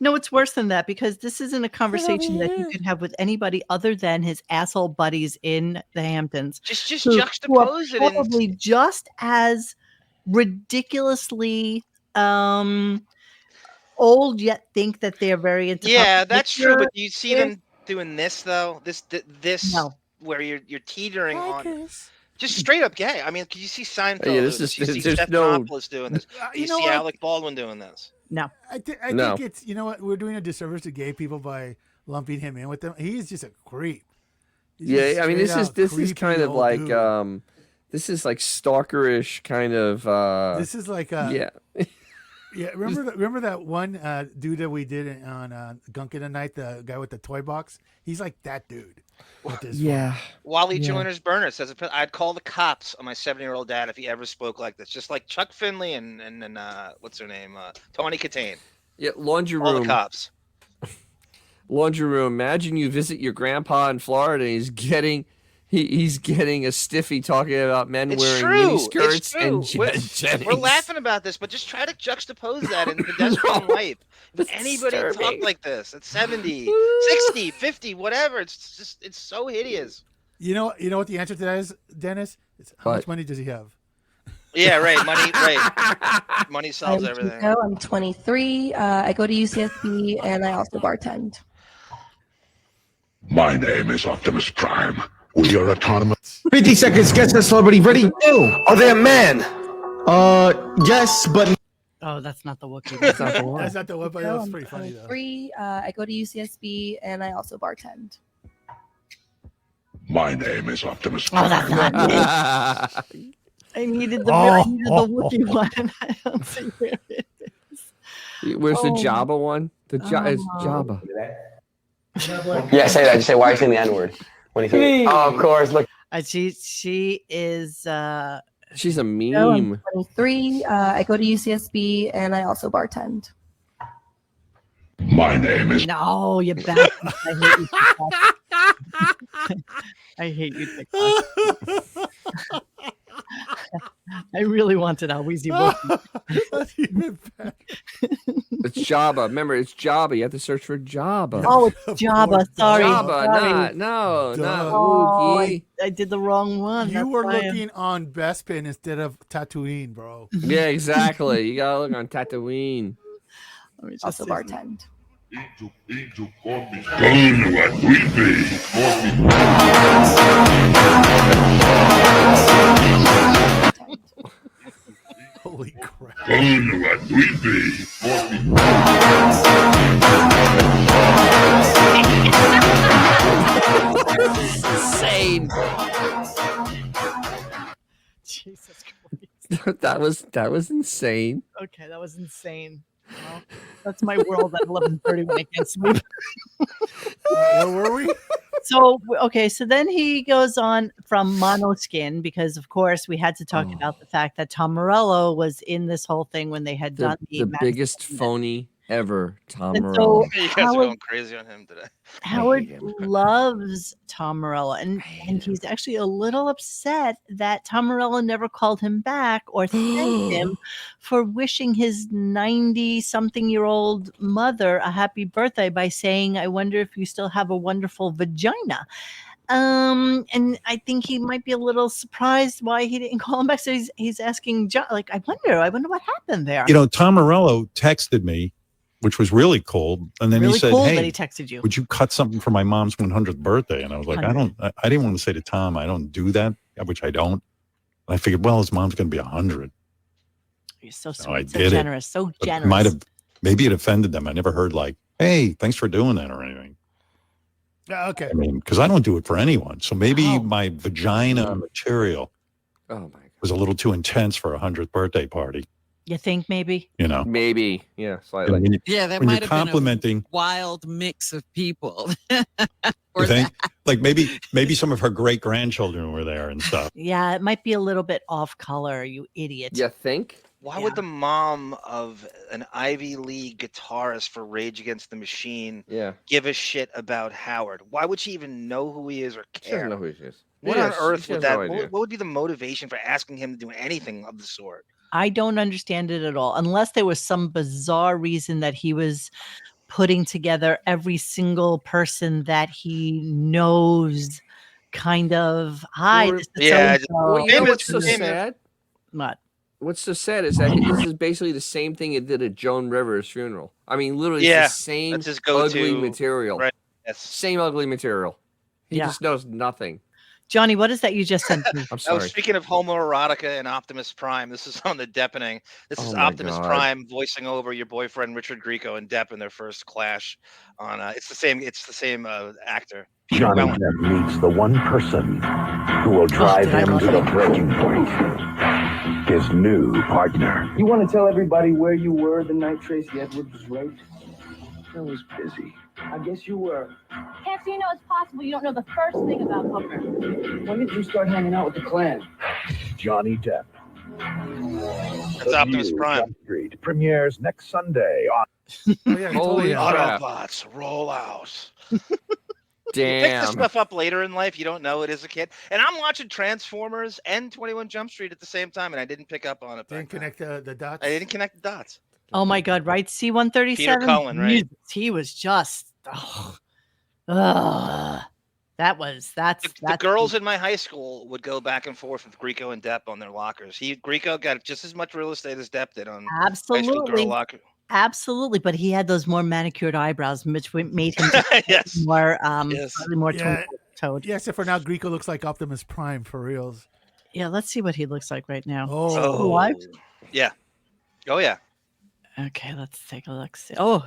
No, it's worse than that because this isn't a conversation that he could have with anybody other than his asshole buddies in the Hamptons. Just who juxtapose are it. Probably just as ridiculously old, yet think that they're very into. Yeah, that's true. But culture. do you see them doing this though? This No. where you're teetering on. Just straight up gay. I mean, can you see Seinfeld? Yeah, doing this this? is- You see there's Stephanopoulos doing this. You You know see what? Alec Baldwin doing this. No. I think it's, you know what, we're doing a disservice to gay people by lumping him in with them. He's just a creep. He's just Yeah, I mean, this is creepy kind of old like dude. this is like stalkerish kind of. This is like yeah. Yeah, remember that one dude that we did on Gunk in the Night, the guy with the toy box? He's like that dude. Yeah. Wally Joyner's burner says, I'd call the cops on my 70-year-old dad if he ever spoke like this. Just like Chuck Finley and what's her name? Tony Katane. Yeah, laundry All room. the cops. Laundry room. Imagine you visit your grandpa in Florida and he's getting a stiffy talking about men wearing mini skirts and Jennings. We're laughing about this, but just try to juxtapose that in pedestrian life. If anybody talked like this at 70, 60, 50, whatever, it's so hideous. You know what the answer to that is, Dennis? It's how much money does he have? Yeah, right. Money solves everything. Chico. I'm 23. I go to UCSB and I also bartend. My name is Optimus Prime. We are autonomous. 50 seconds gets the celebrity ready. Oh, are they a man? Yes, but. Oh, that's not the Wookiee. That's not the one. That's not the one, but that was I'm pretty funny though. 23. I go to UCSB and I also bartend. My name is Optimus Oh, Prime. that's not it. I needed the Wookiee one. I don't see where it is. Where's the Jabba one? It's Jabba. Yeah, say that. Just say, why are you saying the N-word? What do you think? Oh, of course. Look. She is. She's a meme. I'm 23. I go to UCSB and I also bartend. My name is. No, you bastard. I hate you, TikTok. I really wanted a Wheezy Wookiee. That's even better. It's Jabba. Remember, it's Jabba. You have to search for Jabba. Oh, it's Jabba. Sorry. Jabba, not Wookiee. I did the wrong one. You were looking on Bespin instead of Tatooine, bro. Yeah, exactly. You gotta look on Tatooine. Also bartend. Holy crap. Insane. Jesus Christ. That was insane. Okay, that was insane. Well, that's my world at 11:30 when I can't sleep. Where were we? So then he goes on from Monoskin because, of course, we had to talk about the fact that Tom Morello was in this whole thing when they had done the biggest phony ever, Tom And Morello. so You guys are going crazy on him today. Howard loves Tom Morello, and he's actually a little upset that Tom Morello never called him back or thanked him for wishing his 90-something-year-old mother a happy birthday by saying, "I wonder if you still have a wonderful vagina." And I think he might be a little surprised why he didn't call him back. So he's asking John, like, I wonder what happened there. You know, Tom Morello texted me, which was really cool. And then Really he said, cool hey, that he texted you. would you cut something for my mom's 100th birthday? And I was like, I didn't want to say to Tom, I don't do that, which I don't. And I figured, well, his mom's going to be 100. You're so sweet, I so did generous, so But generous. maybe it offended them. I never heard like, hey, thanks for doing that or anything. Okay. I mean, because I don't do it for anyone. So maybe my vagina material was a little too intense for a 100th birthday party. You think maybe? You know, Maybe, yeah, And slightly. when you- Yeah, that when might you're have been complimenting, a wild mix of people. you think, like maybe some of her great grandchildren were there and stuff. Yeah, it might be a little bit off color, you idiot. You think? Why would the mom of an Ivy League guitarist for Rage Against the Machine give a shit about Howard? Why would she even know who he is or She doesn't care? know who he is. What Yeah, on earth she would has that? no idea. What would be the motivation for asking him to do anything of the sort? I don't understand it at all, unless there was some bizarre reason that he was putting together every single person that he knows. Kind of, hi, Or- this is Yeah, so-and-so. Well, you know what's so Famous- sad? What? What's so sad is that this is basically the same thing it did at Joan Rivers' funeral. I mean, literally, Yeah, it's the same that's his go-to, ugly material. right, yes. Same ugly material. He Yeah. just knows nothing. Johnny, what is that you just sent me? I'm Oh, sorry. speaking of homoerotica and Optimus Prime, this is on the Deepening. This Oh is my Optimus God. Prime voicing over your boyfriend Richard Grieco and Depp in their first clash. On it's the same actor. Peter Johnny Welling. Depp needs the one person who will drive did I him love to the it? breaking point. his new partner. You want to tell everybody where you were the night Tracy Edwards was raped? I was busy. I guess you were. Can't you know it's possible you don't know the first thing about Hooker? When did you start hanging out with the Klan? Johnny Depp. That's Optimus Prime. Jump Street premieres next Sunday on. Holy crap. Autobots, roll out. Damn. You pick this stuff up later in life, you don't know it as a kid. And I'm watching Transformers and 21 Jump Street at the same time, and I didn't pick up on it. Didn't connect the dots. I didn't connect the dots. Oh my God! Right, C-137. Peter Cullen, right? He was just. That's The girls in my high school would go back and forth with Grieco and Depp on their lockers. Grieco got just as much real estate as Depp did on high school girl locker. Absolutely, but he had those more manicured eyebrows, which made him more slightly more toad. Yeah, except for now, Grieco looks like Optimus Prime for reals. Yeah, let's see what he looks like right now. Oh, what? Yeah. Oh yeah. Okay, let's take a look. Oh,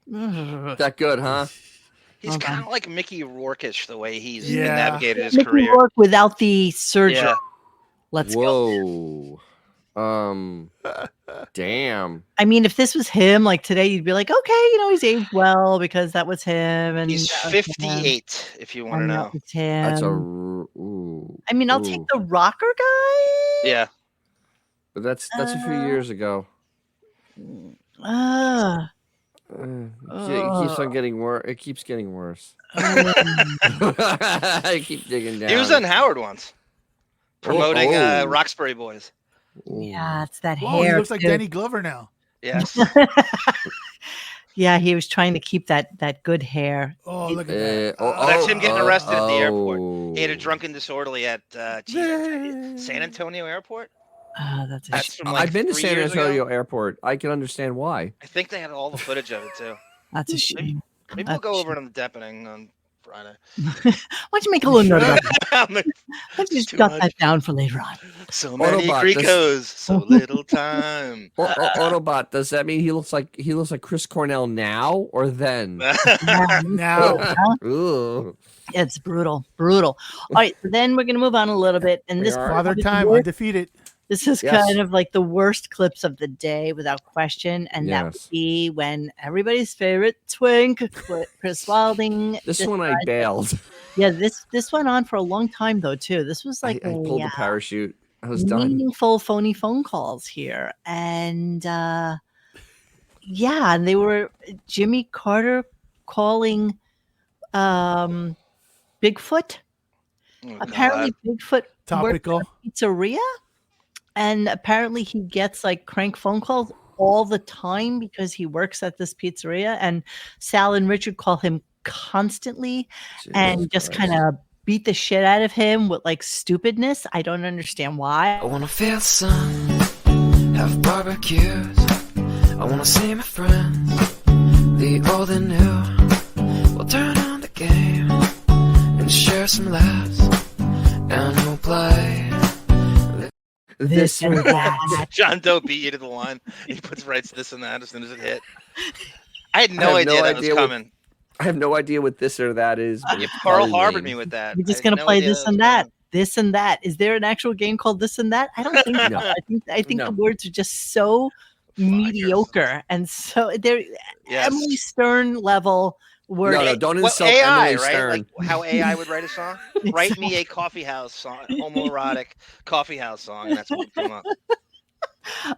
That good, huh? He's kind of like Mickey Rourke-ish the way he's Yeah. navigated his Mickey career. Rourke without the surgery. Yeah. Let's go. Whoa. Damn. I mean, if this was him, like today, you'd be like, okay, he's aged well because that was him. And He's that was him, 58, if you want to and know. that was him. That's a. Ooh. I mean, I'll take the rocker guy. Yeah. But that's a few years ago. Ah. It keeps on getting worse. It keeps getting worse. I keep digging down. He was on Howard once, promoting Roxbury Boys. Yeah, it's that Whoa, hair. he looks like too. Danny Glover now. Yes. Yeah, he was trying to keep that good hair. Oh, look at that. That's him getting arrested at the airport. He had a drunken disorderly at San Antonio Airport. That's from like I've been to 3 San years ago. Antonio Airport. I can understand why. I think they had all the footage of it too. That's a shame. Maybe we'll go over it on the Depening on Friday. Why don't you make a little note about that? Why Why don't you just jot that down for later on? So many Autobot, Gricos, so little time. Autobot, does that mean he looks like Chris Cornell now or then? Now. Ooh. It's brutal. All right, so then we're gonna move on a little bit, and this Father Time undefeated. This is Yes. kind of like the worst clips of the day, without question, and that would Yes. be when everybody's favorite twink, Chris Wilding. This one I decided- bailed. Yeah, this went on for a long time though too. This was like I pulled the parachute. I was done. meaningful phony phone calls here, and and they were Jimmy Carter calling Bigfoot. Apparently, Bigfoot worked at a pizzeria, and apparently he gets like crank phone calls all the time because he works at this pizzeria. And Sal and Richard call him constantly, and just kind of beat the shit out of him with like stupidness. I don't understand why. I wanna feel the sun, have barbecues. I wanna see my friends, the old and new. We'll turn on the game and share some laughs, and we'll play this and that. John Doe beat you to the line. He puts writes this and that as soon as it hit. I had no idea that was coming. I have no idea what this or that is. But You it's Pearl buzzing. Harbored me with that. We're just I had gonna no play idea this that and was that. This and that. Is there an actual game called This and That? I don't think so. No. I think No. the words are just so mediocre and so they're Emily Stern level word. No, don't Well, insult AI, Emily right? Stern. Like how AI would write a song. Write me a coffee house song, homoerotic coffee house song, and that's what would come up.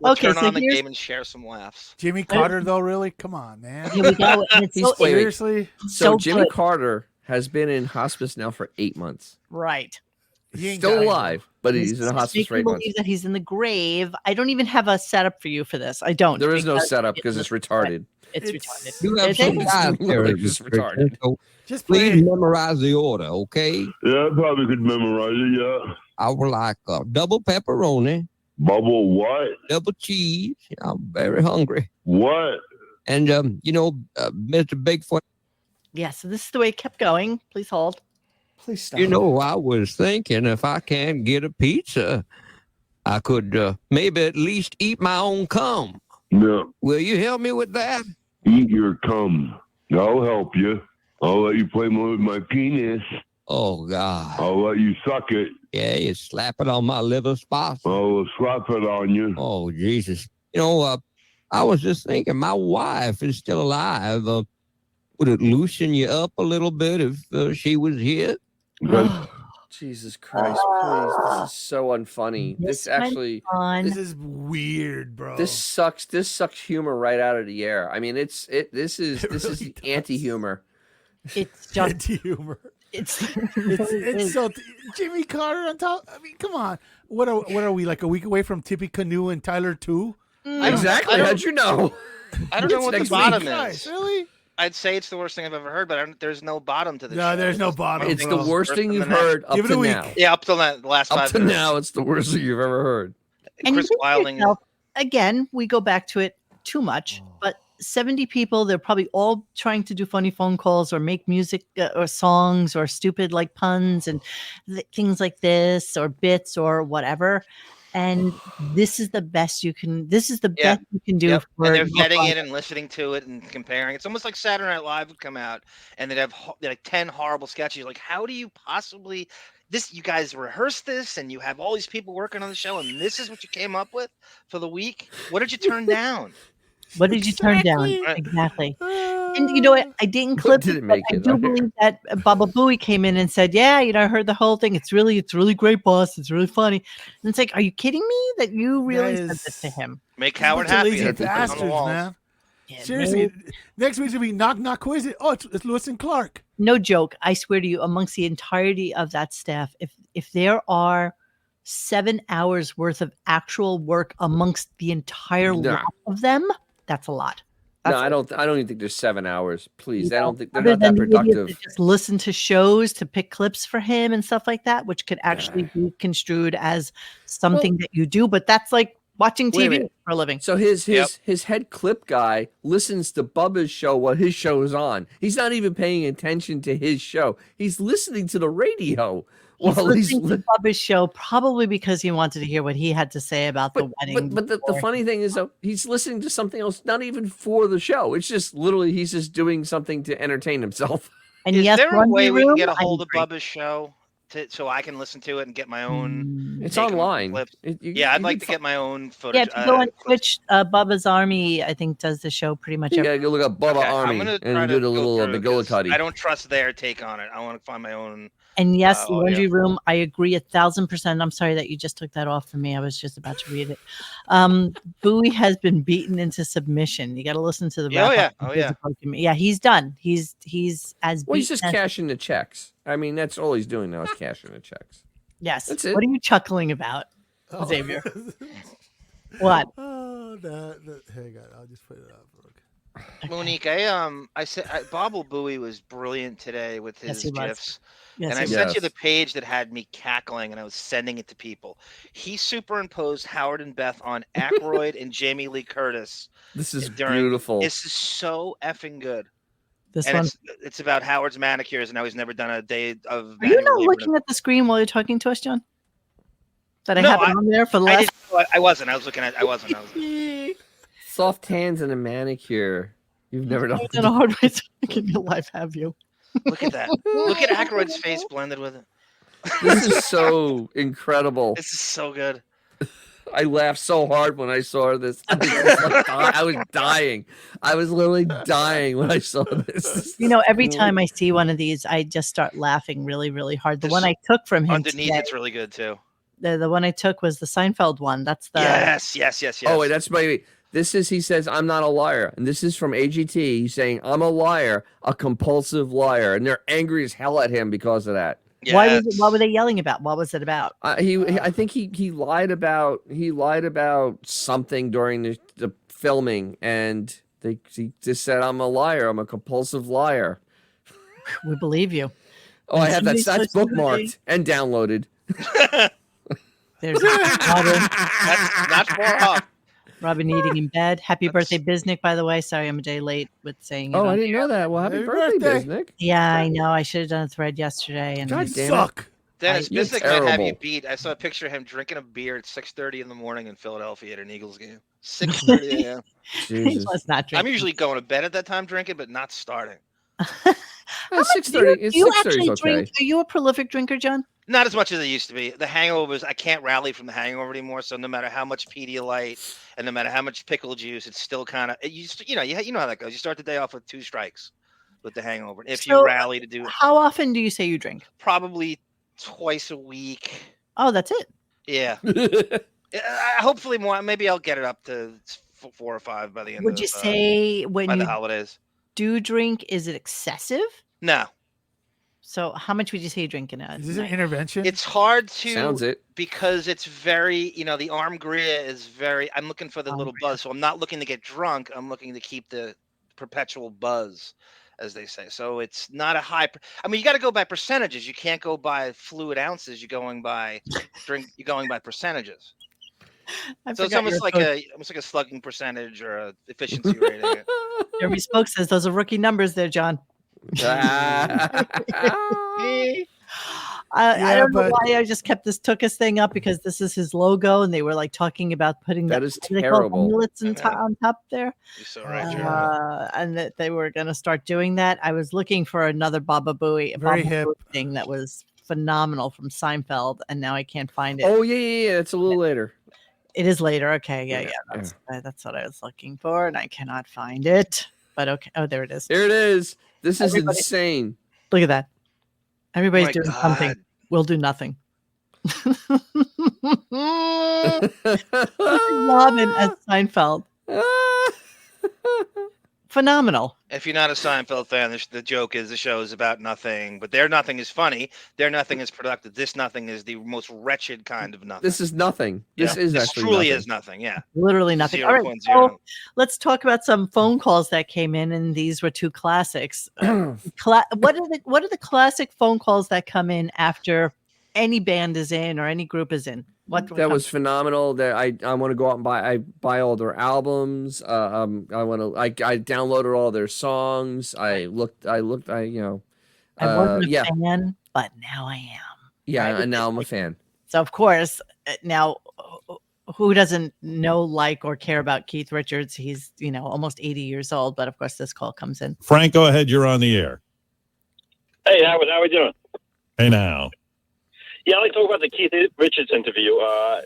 We'll Okay, turn so on the here's- game and share some laughs. Jimmy Carter, though, really? Come on, man. Here we go. And it's He's so Seriously? So Jimmy good. Carter has been in hospice now for 8 months. Right. He ain't Still dying. alive, but he's in a hospice Make for me 8 months. believe that he's in the grave. I don't even have a setup for you for this. I don't. There is no because setup because it's retarded. It's retarded. You have Is some it? time there, It's retarded. so Just play please it. memorize the order, okay? Yeah, I probably could memorize it, yeah. I would like double pepperoni, Bubble what? double cheese. I'm very hungry. What? And, Mr. Bigfoot, Yeah, so this is the way it kept going. Please hold. Please stop. you know, I was thinking if I can't get a pizza, I could maybe at least eat my own cum. No. Will you help me with that? Eat your cum. I'll help you. I'll let you play more with my penis. Oh, God. I'll let you suck it. Yeah, you slap it on my liver spots. I'll slap it on you. Oh, Jesus. I was just thinking, my wife is still alive. Would it loosen you up a little bit if she was here? Jesus Christ, please. This is so unfunny. This actually This is weird, bro. This sucks humor right out of the air. I mean, this is the anti-humor. It's just anti-humor. It's so Jimmy Carter on top. I mean, come on. What are we, like a week away from Tippy Canoe and Tyler 2? Exactly. How'd you know? I don't know what the bottom is. Really? I'd say it's the worst thing I've ever heard, but there's no bottom to this. No, there's no bottom. It's the worst thing you've heard up Give it to a week. now. Yeah, up till now, the last 5 Up to minutes. now, it's the worst thing you've ever heard. And Chris you think to Wilding. yourself, again, we go back to it too much, but 70 people, they're probably all trying to do funny phone calls or make music or songs or stupid like puns and things like this or bits or whatever. And this is the best you can. This is the best you can do. Yep. For And they're your vetting it product. and listening to it and comparing. It's almost like Saturday Night Live would come out and they'd have like 10 horrible sketches. Like, how do you possibly this? You guys rehearse this and you have all these people working on the show, and this is what you came up with for the week. What did you turn down? What did you turn down? Exactly. And you know what? I didn't clip didn't it, but make I it do on here. believe that Baba Booey came in and said, "Yeah, I heard the whole thing. It's really great, boss. It's really funny." And it's like, are you kidding me that you really said this to him? Make Howard Bunch of happy. lazy That's what's on the bastards, wall. man. Seriously, next week's gonna be knock knock. Who is it? Oh, it's Lewis and Clark. No joke. I swear to you, amongst the entirety of that staff, if there are 7 hours worth of actual work amongst the entire Nah. lot of them, that's a lot. No, I don't even think there's 7 hours. Please, I don't think they're Other not that than the idiots productive. that just listen to shows to pick clips for him and stuff like that, which could actually be construed as something that you do. But that's like watching Wait a TV minute. for a living. So his head clip guy listens to Bubba's show while his show is on. He's not even paying attention to his show. He's listening to the radio. He's while listening to Bubba's show probably because he wanted to hear what he had to say about the wedding. But the funny thing is, though, he's listening to something else, not even for the show. It's just literally he's just doing something to entertain himself. And Is yes, there a Laundry way we can Room, get a I hold of agree. Bubba's show so I can listen to it and get my own? It's take on online. clips? I'd I'd like to get my own footage. Yeah, if you go on Twitch, Bubba's Army, I think, does the show pretty much every. Yeah, go look up Bubba Okay, Army I'm gonna try and to do the go little through it 'cause McGillicuddy. I don't trust their take on it. I want to find my own. And yes, audio. Laundry Room, I agree 1,000%. I'm sorry that you just took that off from me. I was just about to read it. Bowie has been beaten into submission. You got to listen to the Oh, wrap yeah. up of Oh, his yeah. document. Yeah, he's done. He's as Well, he's beaten just as- cashing the checks. I mean, that's all he's doing now is cashing the checks. Yes. That's it. What are you chuckling about, Oh. Xavier? What? Oh, hang on, I'll just put it up. Monique, I said Bobble Bowie was brilliant today with Yes, his he was. gifs. Yes, and I he sent was. you the page that had me cackling, and I was sending it to people. He superimposed Howard and Beth on Aykroyd and Jamie Lee Curtis. This is during- beautiful. This is so effing good. This and one. it's about Howard's manicures and how he's never done a day of. Are you manual not labor. looking at the screen while you're talking to us, John? That I No, have it on there for the I last. I wasn't. I was looking at. I wasn't. Soft hands and a manicure. You've never done. You've done a hard way in your life, have you? Look at that. Look at Aykroyd's face blended with it. This is so incredible. This is so good. I laughed so hard when I saw this. I was dying. I was literally dying when I saw this. You know, every time I see one of these, I just start laughing really, really hard. The one I took from him Underneath, today, it's really good too. the one I took was the Seinfeld one. That's the Yes. Oh, wait, that's maybe. This is, he says, I'm not a liar. And this is from AGT. He's saying, I'm a liar, a compulsive liar. And they're angry as hell at him because of that. What were they yelling about? What was it about? I think he lied about something during the filming, and he just said, I'm a liar. I'm a compulsive liar. We believe you. Oh, I have that. Somebody's That's listening to bookmarked and downloaded. There's Robin. That's not far off. Robin eating in bed. Happy birthday, Bisnick, by the way. Sorry, I'm a day late with saying it. Oh, I on didn't know that. Well, happy Happy birthday, birthday. Bisnick. Yeah, I know. I should have done a thread yesterday. And God damn Suck. Dennis You're Bisnick might have you terrible. beat. I saw a picture of him drinking a beer at 6:30 in the morning in Philadelphia at an Eagles game. 6:30 a.m. Jesus. Let's not drink. I'm usually going to bed at that time drinking, but not starting. 6:30. Do you 6:30 is actually okay. drink? Are you a prolific drinker, John? Not as much as I used to be. The hangovers, I can't rally from the hangover anymore. So no matter how much Pedialyte and no matter how much pickle juice, it's still kind of you know how that goes. You start the day off with 2 strikes with the hangover. If you rally to do it, How often do you say you drink? probably twice a week. Oh, that's it. Yeah. Hopefully more. Maybe I'll get it up to 4 or 5 by the end. Would of, you say when by you the holidays? do drink, is it excessive? No. So how much would you say you drink in a Is this an night? intervention? It's hard to Sounds it. because it's very, the armgria is very. I'm looking for the little buzz, so I'm not looking to get drunk. I'm looking to keep the perpetual buzz, as they say. So it's not a high. I mean, you got to go by percentages. You can't go by fluid ounces. You're going by You're going by percentages. So it's almost like a slugging percentage or a efficiency rating. Jeremy Spoke says those are rookie numbers there, John. I don't know why I just kept this Tookus thing up because this is his logo, and they were like talking about putting That is terrible. Mullets on top there. You're so right, Jeremy. And that they were going to start doing that. I was looking for another Baba Booey thing that was phenomenal from Seinfeld, and now I can't find it. Oh yeah. It's a little later. It is later. Okay, yeah. That's what I was looking for, and I cannot find it. But okay. Oh, there it is. Here it is. This is insane. Look at that. Everybody's My doing God. something. We'll do nothing. Robin as Seinfeld. Phenomenal. If you're not a Seinfeld fan, the joke is the show is about nothing, but their nothing is funny. Their nothing is productive. This nothing is the most wretched kind of nothing. This is nothing. This is This actually truly nothing. is nothing. Yeah. Literally nothing. All right, so let's talk about some phone calls that came in, and these were 2 classics. What are the classic phone calls that come in after any band is in or any group is in? That was phenomenal. That I want to go out and buy all their albums. I downloaded all their songs. I wasn't a fan, but now I am. Yeah, Right? and now I'm a fan. So of course, now who doesn't know, like, or care about Keith Richards? He's almost 80 years old, but of course this call comes in. Frank, go ahead. You're on the air. Hey, how we doing? Hey now. Yeah, I'd like to talk about the Keith Richards interview. I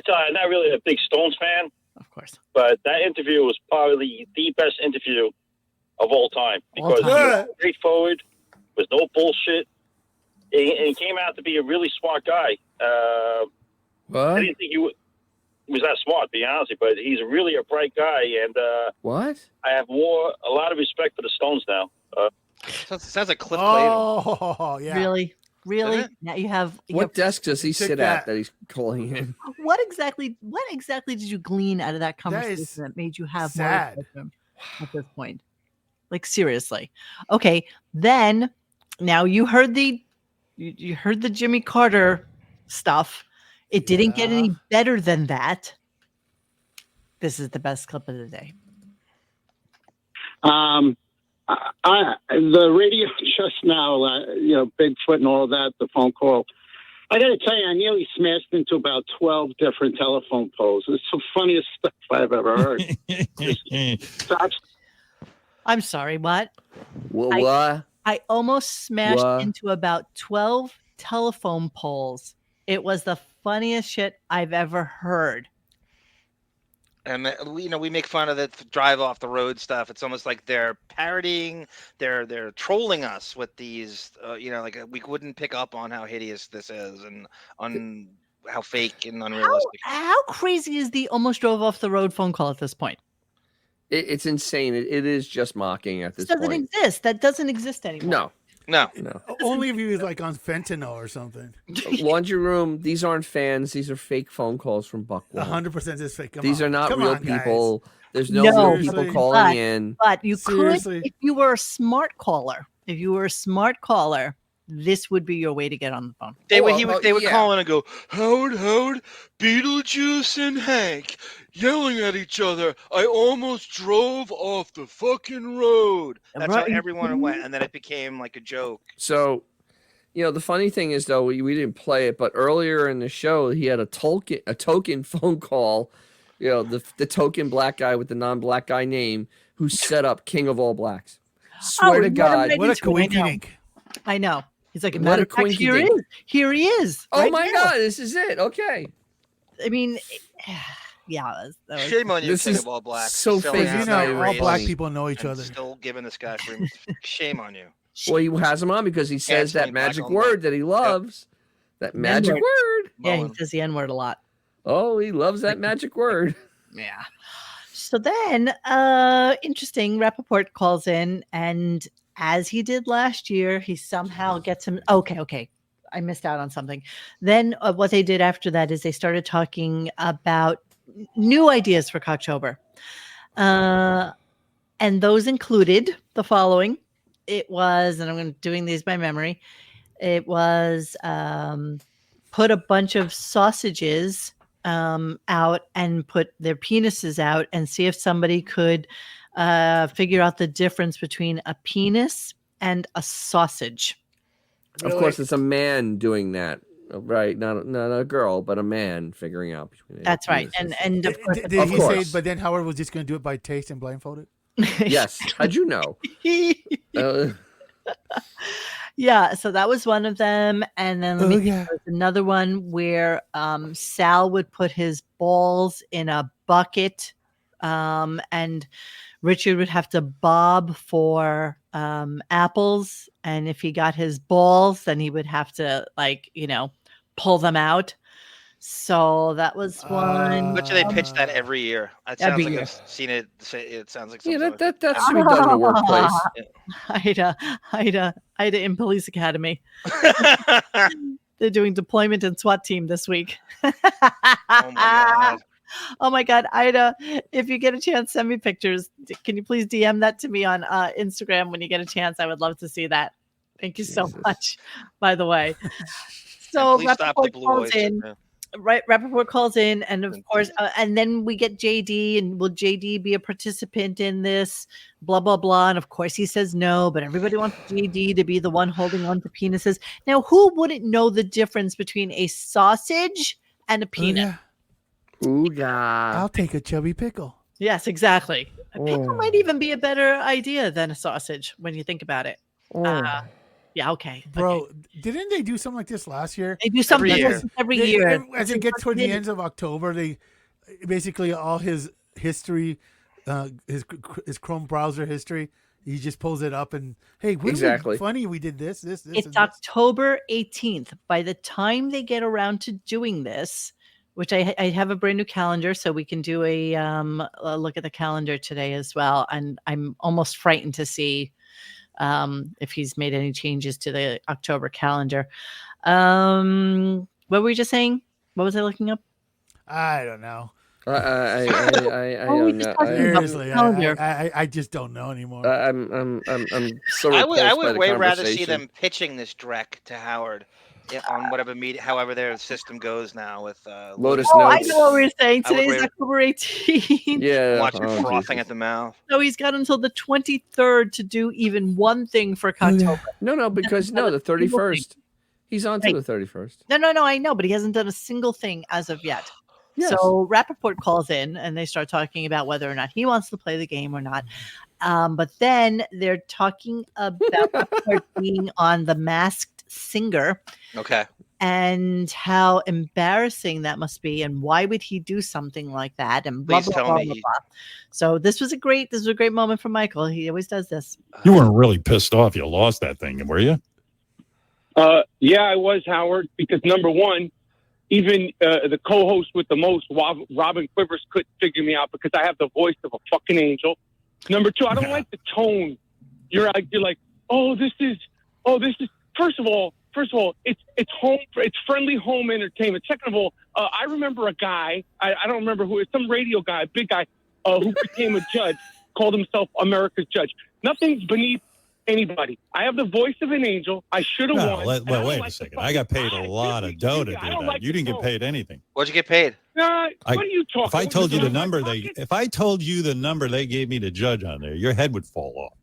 tell you, I'm not really a big Stones fan. Of course. But that interview was probably the best interview of all time because it was straightforward, with no bullshit, and he came out to be a really smart guy. What? I didn't think he was that smart, to be honest, but he's really a bright guy, and what? I have a lot of respect for the Stones now. Sounds like Cliff Oh, yeah. Really? Doesn't it? Now you have What desk does he took sit that. at that he's calling in? What exactly did you glean out of that conversation that made you have more sad. respect for him at this point? Like, seriously. Okay, then now you heard the Jimmy Carter stuff. It didn't get any better than that. This is the best clip of the day. The radio just now, Bigfoot and all that, the phone call. I got to tell you, I nearly smashed into about 12 different telephone poles. It's the funniest stuff I've ever heard. I'm sorry, what? What? I almost smashed into about 12 telephone poles. It was the funniest shit I've ever heard. And we make fun of the drive off the road stuff. It's almost like they're parodying, they're trolling us with these. Like we wouldn't pick up on how hideous this is and on how fake and unrealistic. How crazy is the almost drove off the road phone call at this point? It's insane. It is just mocking at this This doesn't point. exist. That doesn't exist anymore. No. Only if he was like on fentanyl or something. Laundry room. These aren't fans. These are fake phone calls from Buckwalk. 100% is fake. Come These on. are not Come real on, guys. people. There's no real people Seriously. calling in. But you Seriously. could, if you were a smart caller, this would be your way to get on the phone. They would call in and go, Howard, Beetlejuice and Hank yelling at each other. I almost drove off the fucking road. That's how everyone went, and then it became like a joke. So, the funny thing is though, we didn't play it, but earlier in the show, he had a token phone call. The token black guy with the non-black guy name who set up King of All Blacks. Swear to God. What a coinky. I know. He's like, What matter a of fact, here he coinky-dink. is. Here he is. Oh right my now. God, this is it. Okay. I mean, yeah. That was Shame on you, This King is of all black. so Selling fake. out You know, your all race black people know each and other. Still giving this guy free. Shame on you. Well, he has him on because he says that Canceling black magic on word black. that he loves. That magic N-word. word. Yeah, he says the N-word a lot. Oh, he loves that magic word. Yeah. So then, interesting, Rappaport calls in, and as he did last year, he somehow gets him. Okay. I missed out on something. Then what they did after that is they started talking about new ideas for Cocktober. And those included the following. It was, and I'm doing these by memory. It was put a bunch of sausages out and put their penises out and see if somebody could figure out the difference between a penis and a sausage. Of course, it's a man doing that, right? Not a girl, but a man figuring out between. That's right. And of course, Did he say? But then Howard was just going to do it by taste and blindfolded. Yes. How'd you know? Yeah, so that was one of them, and then there was another one where Sal would put his balls in a bucket, and Richard would have to bob for apples, and if he got his balls, then he would have to pull them out. So that was one. Bet you they pitch that every year. It sounds Every like year. I've seen it. It sounds like Yeah, something that should be done in the workplace. Ida in Police Academy. They're doing deployment and SWAT team this week. Oh my God. Oh my God, Ida, if you get a chance, send me pictures. Can you please DM that to me on Instagram when you get a chance? I would love to see that. Thank you so much, by the way. So Please stop the Rappaport blue calls oyster. in. Yeah. Right, Rappaport calls in, and of course, and then we get JD, and will JD be a participant in this? Blah blah blah, and of course he says no, but everybody wants JD to be the one holding on to penises. Now, who wouldn't know the difference between a sausage and a penis? Ooga. I'll take a chubby pickle. Yes, exactly. A pickle might even be a better idea than a sausage when you think about it. Yeah, okay. Bro, didn't they do something like this last year? They do something every year. As it gets toward the end of October, they basically all his history, his Chrome browser history, he just pulls it up and, hey, Exactly. funny, we did this. It's October 18th. By the time they get around to doing this, which I have a brand new calendar, so we can do a look at the calendar today as well. And I'm almost frightened to see if he's made any changes to the October calendar. What were we just saying? What was I looking up? I don't know. I don't know. Seriously, I just don't know anymore. I'm so I repulsed by would the way rather see conversation. them pitching this Drek to Howard on whatever media, however their system goes now with Lotus Oh, Notes. I know what we're saying. I would Today's wait- October 18th. Yeah. Watch it oh, frothing Jesus. at the mouth. So he's got until the 23rd to do even one thing for October. No, because the 31st. He's on to the 31st. No, I know, but he hasn't done a single thing as of yet. Yes. So Rappaport calls in and they start talking about whether or not he wants to play the game or not. But then they're talking about Rappaport being on The Masked Singer Okay. and how embarrassing that must be, and why would he do something like that? And blah Please blah tell blah, me blah, he- blah. So this was a great moment for Michael. He always does this. You weren't really pissed off you lost that thing, were you? Yeah, I was, Howard, because number one, even the co-host with the most, Robin Quivers, couldn't figure me out because I have the voice of a fucking angel. Number two, I don't like the tone. You're like, this is. First of all, it's home. It's friendly home entertainment. Second of all, I remember a guy. I don't remember who. It's some radio guy, big guy, who became a judge, called himself America's judge. Nothing's beneath anybody. I have the voice of an angel. I should have won. Well, wait a second. I got paid a lot of dough to do that. like You didn't the get paid anything. What'd you get paid? What are you talking? If I told you the number if I told you the number they gave me to judge on there, your head would fall off.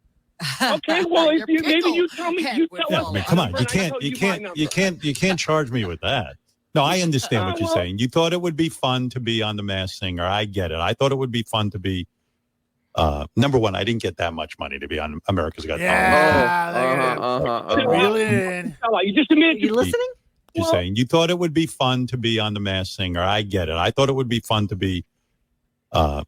Okay, well, maybe you tell me. You tell Yeah, us. I mean, come on, you can't charge me with that. No, I understand what you're saying. You thought it would be fun to be on The Masked Singer. I get it. I thought it would be fun to be Number one, I didn't get that much money to be on America's Got Yeah. Reel it in. You just admitted you listening? Just saying, you thought it would be fun to be on The Masked Singer. I get it. I thought it would be fun to be.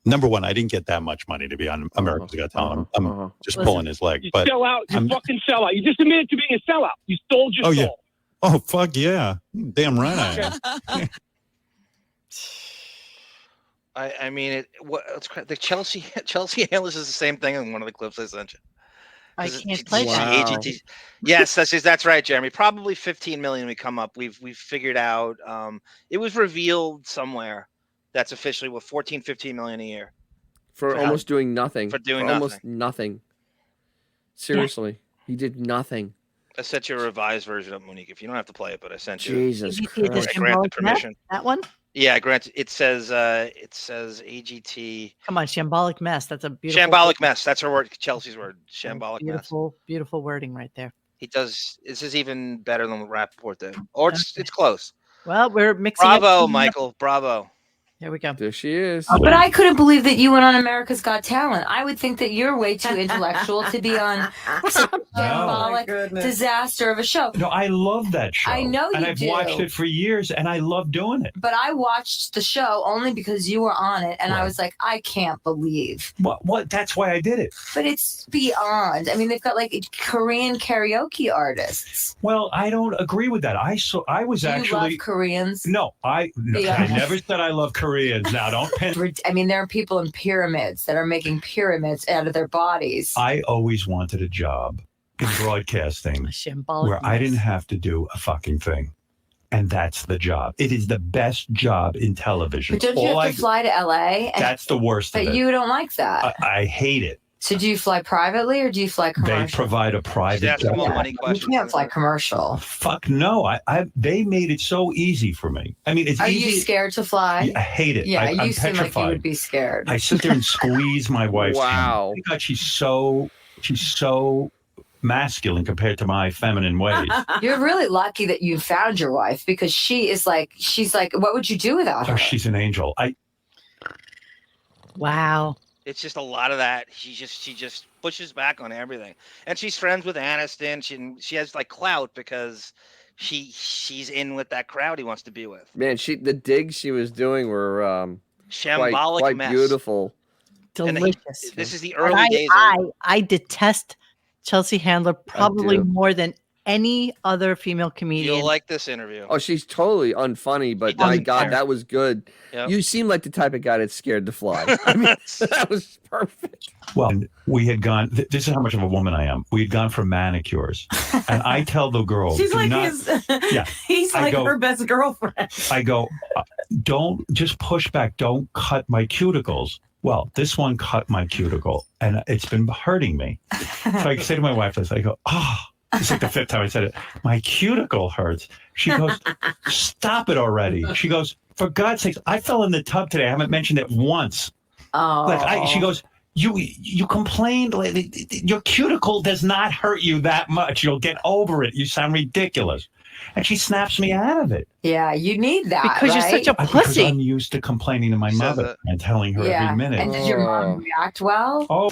Number one, I didn't get that much money to be on America's Got Talent. I'm just pulling his leg. You But sell out. You fucking sell out. You just admitted to being a sellout. You stole your soul. yeah. Oh, fuck yeah. Damn right I am. I mean, the Chelsea Handlers is the same thing in one of the clips I sent you. I can't play that. Yes, that's right, Jeremy. Probably 15 million we come up. We've figured out. It was revealed somewhere. That's officially 15 million a year for almost doing nothing. For doing almost nothing. Seriously, he did nothing. I sent you a revised version of Monique. If you don't have to play it, but I sent you. Jesus Christ! I granted permission. That one? Yeah, granted. It says AGT. Come on, shambolic mess. That's a beautiful. Shambolic mess. That's her word. Chelsea's word. Shambolic mess. Beautiful wording right there. He does. This is even better than what Rappaport did, or it's close. Well, we're mixing. Bravo, Michael. Bravo. Here we go. There she is. But I couldn't believe that you went on America's Got Talent. I would think that you're way too intellectual to be on such a shambolic disaster of a show. No, I love that show. I know and you I've do. watched it for years, and I love doing it. But I watched the show only because you were on it, and I was like, I can't believe. What? That's why I did it. But it's beyond. I mean, they've got like Korean karaoke artists. Well, I don't agree with that. I was Do actually you love Koreans. No, I never said I love Koreans. Now, don't pin. I mean, there are people in pyramids that are making pyramids out of their bodies. I always wanted a job in broadcasting where I didn't have to do a fucking thing. And that's the job. It is the best job in television. But don't you have to fly to LA? That's the worst of it. But you don't like that. I hate it. So do you fly privately or do you fly commercial? They provide a private jet. You can't fly commercial. Fuck no. They made it so easy for me. I mean, it's Are easy. you scared to fly? I hate it. Yeah, I'm you seem petrified. like you would be scared. I sit there and squeeze my wife's hand. Wow. Oh my God, she's so masculine compared to my feminine ways. You're really lucky that you found your wife because she's like, what would you do without her? Oh, she's an angel. Wow. It's just a lot of that. She just pushes back on everything, and she's friends with Aniston. She has like clout because she's in with that crowd he wants to be with. Man, the digs she was doing were shambolic quite mess. Beautiful. Delicious. This is the early days. I detest Chelsea Handler probably more than any other female comedian. You'll like this interview. Oh, she's totally unfunny, but my God, that was good. Yep. You seem like the type of guy that's scared to fly. I mean, that was perfect. Well, we had gone. This is how much of a woman I am. We had gone for manicures, and I tell the girls, She's like he's like her best girlfriend. I go, don't just push back. Don't cut my cuticles. Well, this one cut my cuticle, and it's been hurting me. So I say to my wife, I go, it's like the fifth time I said it. My cuticle hurts. She goes, stop it already. She goes, for God's sakes, I fell in the tub today. I haven't mentioned it once. Oh. She goes, you complained. Your cuticle does not hurt you that much. You'll get over it. You sound ridiculous. And she snaps me out of it. Yeah, you need that. Because you're such a pussy. Because I'm used to complaining to my mother and telling her every minute. And did your mom react well? Oh.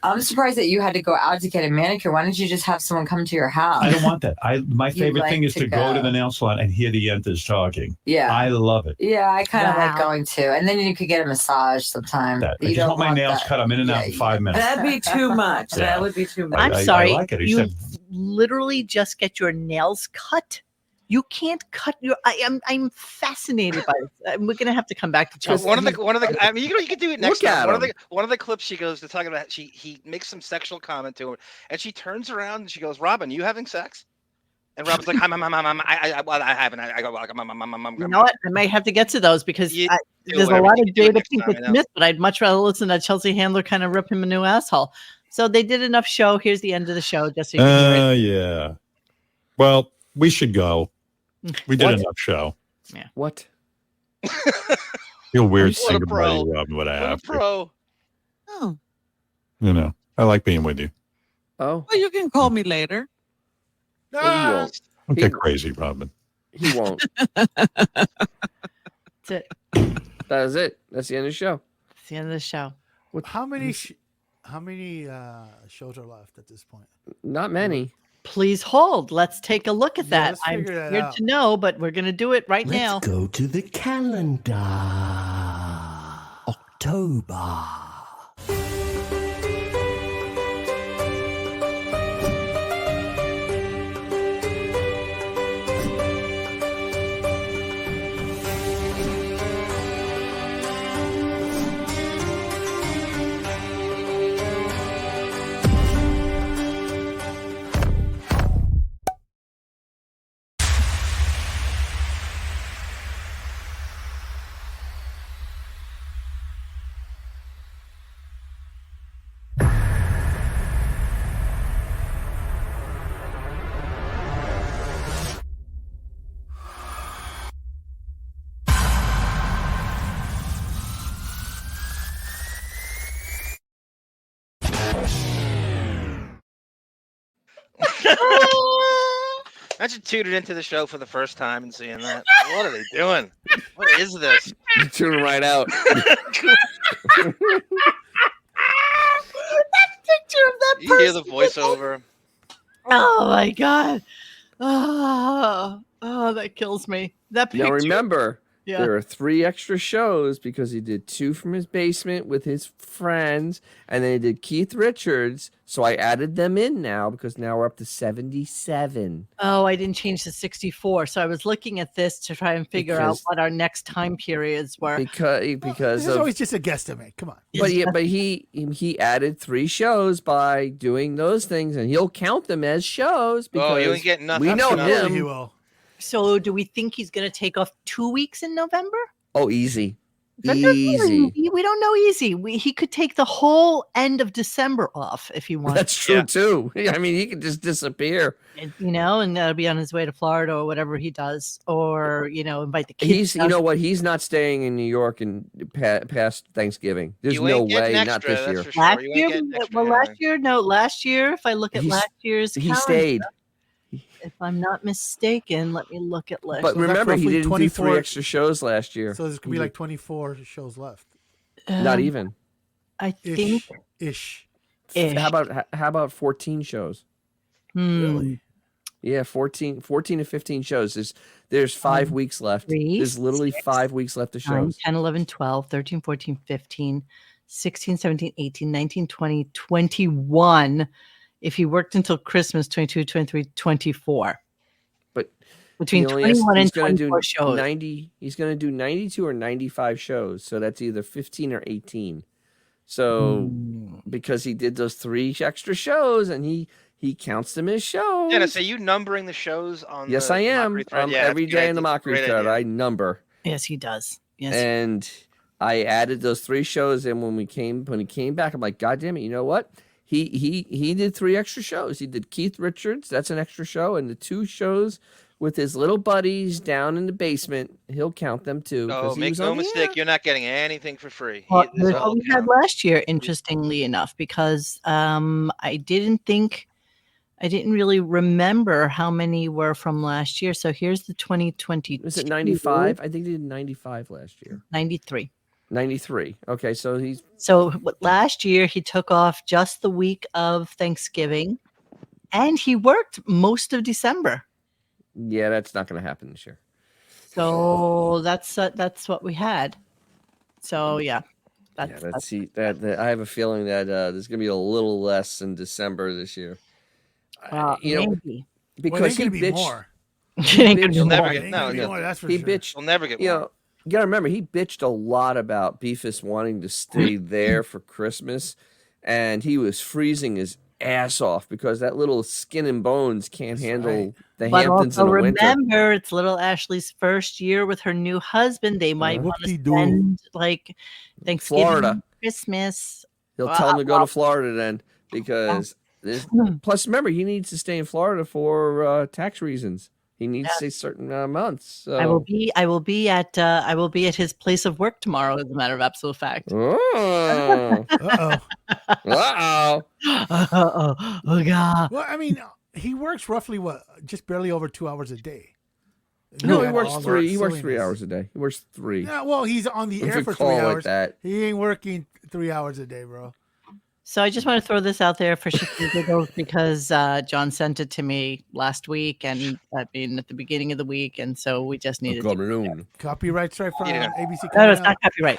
I'm surprised that you had to go out to get a manicure. Why didn't you just have someone come to your house? I don't want that. My favorite like thing is to to go to go. the nail salon and hear the yentas talking. Yeah. I love it. Yeah, I kind of like going to. And then you could get a massage sometime. I You just don't want my nails cut. I'm in and out in 5 minutes. That'd be too much. Yeah. That would be too much. I'm sorry. I like it. You Except literally just get your nails cut. You can't cut your. I'm fascinated by this. We're gonna have to come back to Chelsea. One of the. I mean, you can do it next Look time. at One of the clips she goes to talk about. He makes some sexual comment to her, and she turns around and she goes, "Robin, you having sex?" And Robin's like, I haven't. I go, You know what? I might have to get to those because there's a whatever. lot You of can do it Jada next time, Pinkett I know. Smith, but I'd much rather listen to Chelsea Handler kind of rip him a new asshole. So they did enough show. Here's the end of the show. Just so you can hear it. Yeah. Well, we should go. We did enough show. Yeah. What? Feel weird What saying a goodbye pro. to Robin, but I What a have to. pro. Oh, You know, I like being with you. Oh, well, you can call me later. he won't. Don't get crazy, Robin. He won't. That's it. That is it. That's the end of the show. It's the end of the show. How many shows are left at this point? Not many. Please hold. Let's take a look at Yeah, that. let's I'm figure that scared out. to know, but we're going to do it right now. Let's go to the calendar. October. Imagine tuning into the show for the first time and seeing that. What are they doing? What is this? You tune right out. Picture of that You person. hear the voiceover. Oh my god. That kills me. That picture. Now remember, Yeah. there are 3 extra shows because he did 2 from his basement with his friends, and then he did Keith Richards. So I added them in now because now we're up to 77. Oh, I didn't change to 64. So I was looking at this to try and figure out Because- what our next time periods were. Because This is of always just a guesstimate. Come on. but he added 3 shows by doing those things, and he'll count them as shows because Oh, you ain't getting nothing. we know Absolutely he him. will. So do we think he's going to take off 2 weeks in November? Oh, easy. But that's not Easy. easy. We don't know easy. He could take the whole end of December off if he wants. That's true too. I mean, he could just disappear. And be on his way to Florida or whatever he does, or invite the kids. He's, you know what? He's not staying in New York and past Thanksgiving. There's You no ain't getting way, not extra, this that's year. for sure. Last You ain't year, getting extra, last year, if I look at He's- last year's He calendar, stayed, if I'm not mistaken, let me look at last. but So that's remember, he roughly didn't do 24 3 extra shows last year. So there's gonna be like 24 shows left. Not even. I think Ish. How about 14 shows? Really? Yeah, 14 to 15 shows. There's 5 weeks left. There's literally 5 weeks left of 9, shows. 10, 11, 12, 13, 14, 15, 16, 17, 18, 19, 20, 21. If he worked until Christmas, 22, 23, 24. But Between he only has- 21 and he's gonna 24 do shows. 90. He's going to do 92 or 95 shows. So that's either 15 or 18. So because he did those 3 extra shows, and he counts them as shows. Dennis, are you numbering the shows on? Yes, the I am. Mockery thread? Yeah, Every that's a good day in the idea. Mockery Great thread, idea. I number. Yes, he does. Yes. And I added those 3 shows, and when he came back, I'm like, God damn it! You know what? He did 3 extra shows. He did Keith Richards, that's an extra show, and the 2 shows with his little buddies down in the basement. He'll count them too. 'cause Oh, he make was no on the mistake, air. you're not getting anything for free. Well, This here's all what we had last year, interestingly enough, because I didn't really remember how many were from last year. So here's the 2022. Was it 95? I think he did 95 last year. 93. 93. Okay, so he's Last year he took off just the week of Thanksgiving, and he worked most of December. yeah, that's not going to happen this year. So that's what we had. So yeah, Let's see that. I have a feeling that there's going to be a little less in December this year. maybe. Because Well, it he ain't gonna be bitched. more. You'll never It get ain't gonna be more, that's for He sure. bitched. You'll never get You more. know, you got to remember, he bitched a lot about Beefus wanting to stay there for Christmas, and he was freezing his ass off because that little skin and bones can't handle the But Hamptons also in the winter. remember, it's little Ashley's first year with her new husband. They might want to Whoop-de-doo. spend like Thanksgiving, Florida. Christmas. He'll tell him to go to Florida then because plus remember, he needs to stay in Florida for tax reasons. He needs to stay certain months. So. I will be at his place of work tomorrow. As a matter of absolute fact. Oh. Uh-oh. Oh God. Well, I mean, he works roughly just barely over 2 hours a day. No, he All works the 3. He works 3 silliness. hours a day. He works 3. Yeah, well, he's on the If air you for call 3 it hours. that. He ain't working 3 hours a day, bro. So I just want to throw this out there for shits and giggles because John sent it to me last week, and at the beginning of the week, and so we just needed to. Copyright strike from ABC. No, it's not copyright.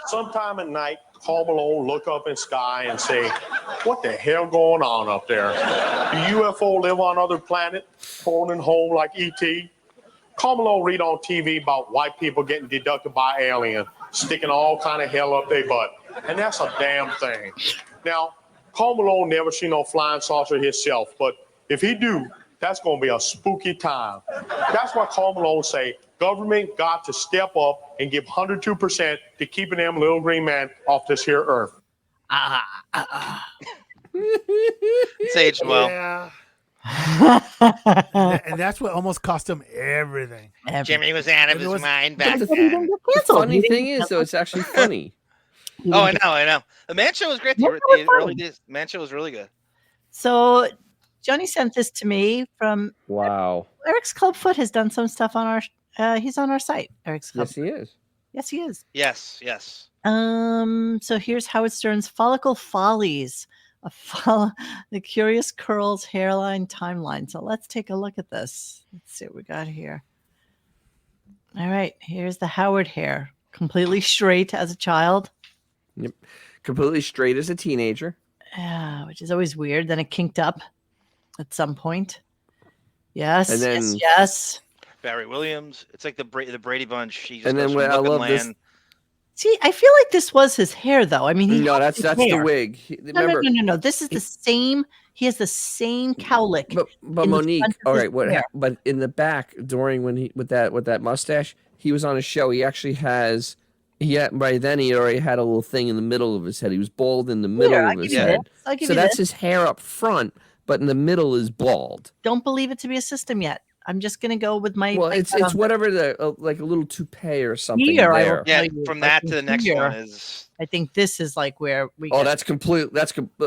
Sometime at night, call Malone, look up in sky and say, what the hell going on up there? Do UFO live on other planet, phoning home like E.T.? Call Malone, read on TV about white people getting deducted by alien, sticking all kind of hell up their butt. And that's a damn thing. Now, Call Malone never seen no flying saucer himself, but if he do, that's going to be a spooky time. That's why Call Malone say government got to step up and give 102% to keeping them little green man off this here earth. It's aged well. Yeah. and that's what almost cost him everything. Jimmy was out of his mind back The then. funny thing is, though, it's actually funny. Oh, I know. The Man Show was great. The early days, Man Show was really good. So Johnny sent this to me from. Wow. Eric's Clubfoot has done some stuff on our. He's on our site. Eric's Clubfoot. Yes, he is. Yes, he is. Yes. So here's Howard Stern's Follicle Follies, the Curious Curls Hairline Timeline. So let's take a look at this. Let's see what we got here. All right, here's the Howard hair, completely straight as a child. Yep, completely straight as a teenager. Yeah, which is always weird. Then it kinked up at some point. Yes, and then, yes. Barry Williams. It's like the Brady Bunch. He just and then goes from I love Land. this. See, I feel like this was his hair, though. I mean, No, that's hair. the wig. Remember, No. This is the same. He has the same cowlick. But Monique, all right, but in the back during when he with that mustache, he was on a show. He actually has. By then he already had a little thing in the middle of his head. He was bald in the middle of his head. So that's his hair up front, but in the middle is bald. Don't believe it to be a system yet. I'm just gonna go with my. Well, it's whatever like a little toupee or something. Here, there. From that to the next one is. I think this is like where we. Oh, that's complete.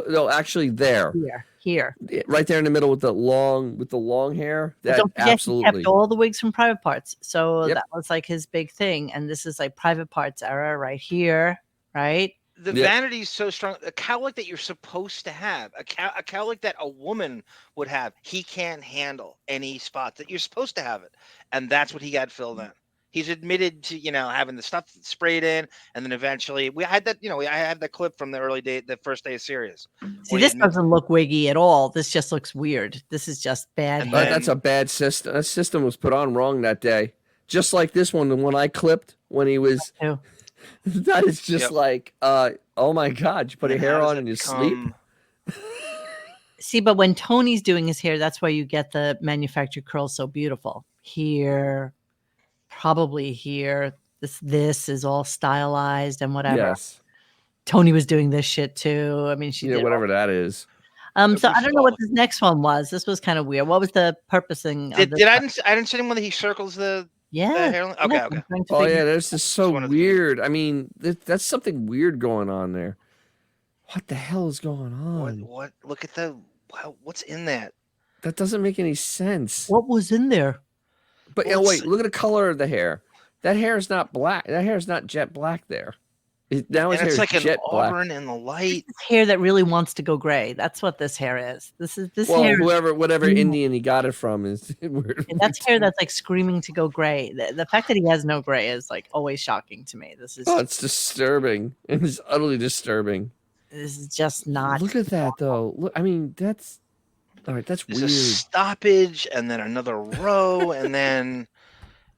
No, actually, there. Here. Right there in the middle with the long hair. That don't forget, absolutely. he kept all the wigs from Private Parts, so that was like his big thing. And this is like Private Parts era right here, right? The vanity is so strong. A cowlick that you're supposed to have, a cowlick that a woman would have, he can't handle any spots that you're supposed to have it, and that's what he got filled in. He's admitted to having the stuff sprayed in, and then eventually I had that clip from the early day, the first day of Sirius. See, this doesn't look wiggy at all. This just looks weird. This is just bad. That's a bad system. That system was put on wrong that day, just like this one. The one I clipped when he was. That is just like, oh my God! You put a hair on in your sleep. See, but when Tony's doing his hair, that's why you get the manufactured curls so beautiful. Here, probably here. This is all stylized and whatever. Yes. Tony was doing this shit too. I mean, she did whatever that is. So I don't know what this next one was. This was kind of weird. What was the purposing? I didn't see one that he circles the. Yeah. The okay. Oh yeah, this is so weird. I mean, that's something weird going on there. What the hell is going on? What? Look at what's in that? That doesn't make any sense. What was in there? But wait, look at the color of the hair. That hair is not black. That hair is not jet black there. Now his hair is like jet an black. auburn in the light. Hair that really wants to go gray. That's what this hair is. This hair. Whatever Indian he got it from is weird. And that's hair that's like screaming to go gray. The fact that he has no gray is like always shocking to me. This is. Oh, it's disturbing. It's utterly disturbing. This is just not. Look at that though. Look, I mean, that's all right. That's There's weird. a stoppage and then another row and then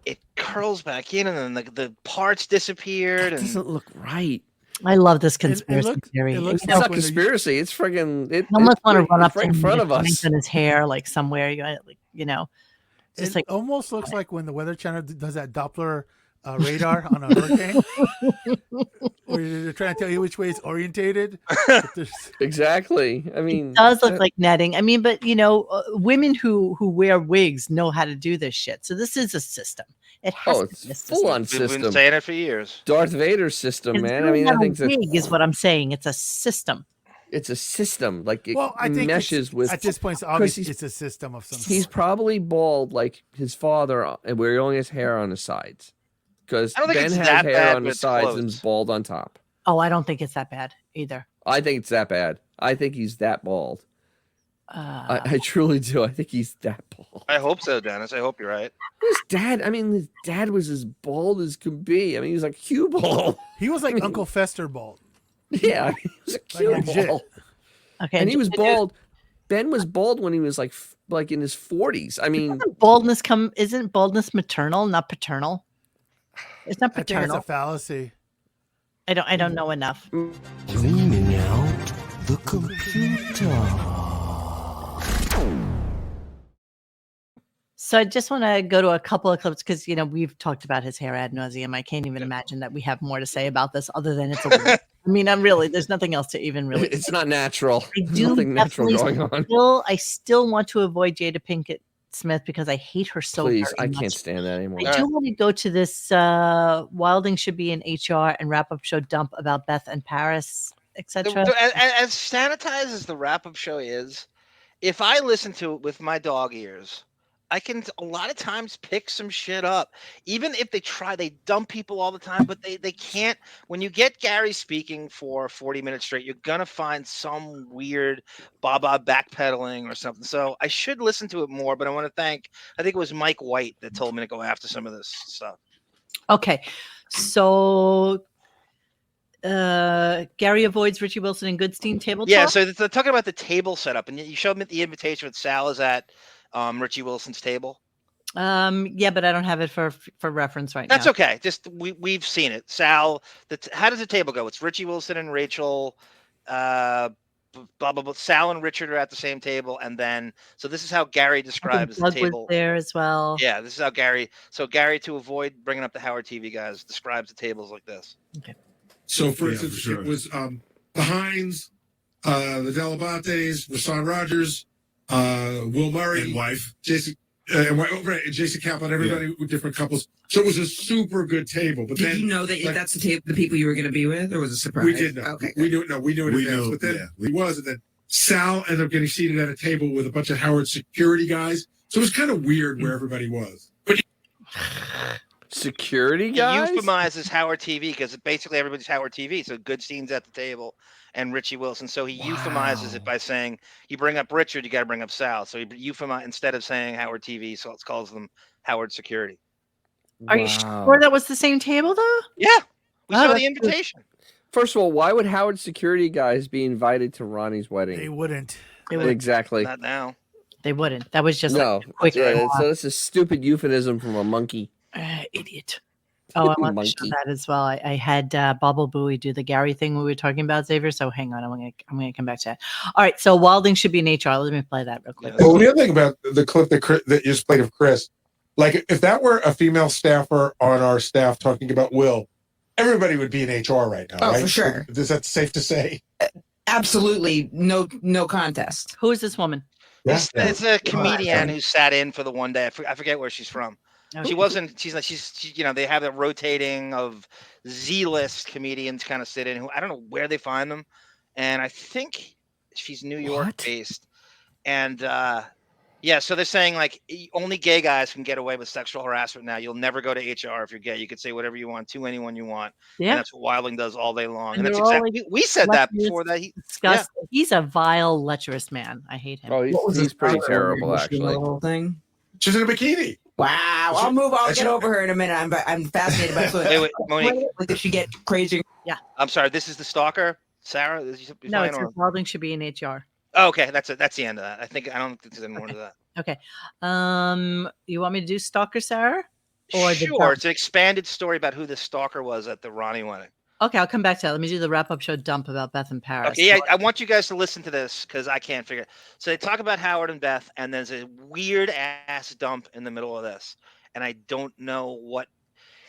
it curls back in and then the parts disappeared. That doesn't look right. I love this conspiracy theory. It's not conspiracy. It's friggin'. I almost want to run up right in front of us. in his hair, like somewhere. Just it almost looks like when the Weather Channel does that Doppler radar on a hurricane, where they're trying to tell you which way it's orientated. Exactly. I mean, it does look like netting. I mean, but women who wear wigs know how to do this shit. So this is a system. It has to it's be a full-on We've been system. saying it for years. Darth Vader's system, It's man. I mean, not I think a wig is what I'm saying. It's a system. It's a system. Like it I think meshes with. At this point, it's obvious it's a system of some He's sort. probably bald like his father, where he only has hair on the sides. Because I don't think Ben it's has that hair bad on the with sides clothes. and is bald on top. Oh, I don't think it's that bad either. I think it's that bad. I think he's that bald. I truly do. I think he's that bald. I hope so, Dennis. I hope you're right. His dad was as bald as could be. I mean, he was like cue ball. He was like Uncle Fester bald. Yeah, he was a cue ball. Okay, and he was bald. Ben was bald when he was like in his 40s. I mean, isn't baldness maternal, not paternal? It's not I think paternal. it's a fallacy. I don't know enough. Cleaning out the computer. So I just want to go to a couple of clips because we've talked about his hair ad nauseum. I can't even imagine that we have more to say about this other than it's a wig. I mean, there's nothing else to even really. It's not natural. I There's do nothing natural going on. I still want to avoid Jada Pinkett Smith because I hate her so Please, very I can't much. stand that anymore. I do want to go to this Wilding should be in HR and wrap-up show dump about Beth and Paris, etc. As sanitized as the wrap-up show is, if I listen to it with my dog ears, I can a lot of times pick some shit up. Even if they dump people all the time, but they can't. When you get Gary speaking for 40 minutes straight, you're gonna find some weird Baba backpedaling or something. So I should listen to it more, but I want to I think it was Mike White that told me to go after some of this stuff. Okay, so Gary avoids Richie Wilson and Goodstein table talk. Yeah, so they're talking about the table setup, and you showed me the invitation with Sal is at Richie Wilson's table. Yeah, but I don't have it for reference right now. That's okay. Just we've seen it. Sal, how does the table go? It's Richie Wilson and Rachel, blah blah blah. Sal and Richard are at the same table, and then so this is how Gary describes the Doug table was there as well. Yeah, this is how Gary. So Gary, to avoid bringing up the Howard TV guys, describes the tables like this. Okay. So for instance, it was the Hines, the Delabates, Rashawn Rogers, Will Murray, and wife, Jason, and Jason Kaplan, everybody with different couples. So it was a super good table. But did you know that that's the people you were going to be with, or was it a surprise? We did know. Okay, we knew it in advance. But then he was, and then Sal ended up getting seated at a table with a bunch of Howard security guys. So it was kind of weird where everybody was. But security guys? He euphemizes Howard TV because basically everybody's Howard TV. So Goodstein's at the table and Richie Wilson. So he euphemizes it by saying, you bring up Richard, you got to bring up Sal. So he euphemizes instead of saying Howard TV, so it calls them Howard Security. Are you sure that was the same table though? Yeah, we saw the invitation. First of all, why would Howard security guys be invited to Ronnie's wedding? They wouldn't. Exactly. Not now. They wouldn't. That was just no. Quick. So that's a stupid euphemism from a monkey. Idiot. Oh, I want to show that as well. I had Bobble Bowie do the Gary thing we were talking about, Xavier. So hang on, I'm gonna come back to that. All right, so Wilding should be in HR. Let me play that real quick. Well, the other thing about the clip that you just played of Chris, like if that were a female staffer on our staff talking about Will, everybody would be in HR right now, Oh, right? for sure. Is that safe to say? Absolutely, no contest. Who is this woman? It's a comedian who sat in for the one day. I forget where she's from. She wasn't. She's they have a rotating of Z-list comedians kind of sit in. Who I don't know where they find them, and I think she's New York based. And so they're saying like only gay guys can get away with sexual harassment now. You'll never go to HR if you're gay. You could say whatever you want to anyone you want. Yeah, and that's what Wilding does all day long. And they're that's all, exactly we said that before that. He's a vile, lecherous man. I hate him. Oh, he's pretty terrible, actually. The whole thing. She's in a bikini. Wow, I'll move. I'll get over her in a minute. I'm fascinated by food. Wait, Monique. Did she get crazy? Yeah. I'm sorry. This is the stalker, Sarah. No, it's Wilding should be in HR. Oh, okay, that's it. That's the end of that. I don't think there's any more to that. Okay. You want me to do Stalker Sarah? Or sure. It's an expanded story about who the stalker was at the Ronnie wedding. Okay, I'll come back to that. Let me do the wrap-up show dump about Beth and Paris. Okay, yeah, I want you guys to listen to this because I can't figure it. So they talk about Howard and Beth, and there's a weird-ass dump in the middle of this. And I don't know what...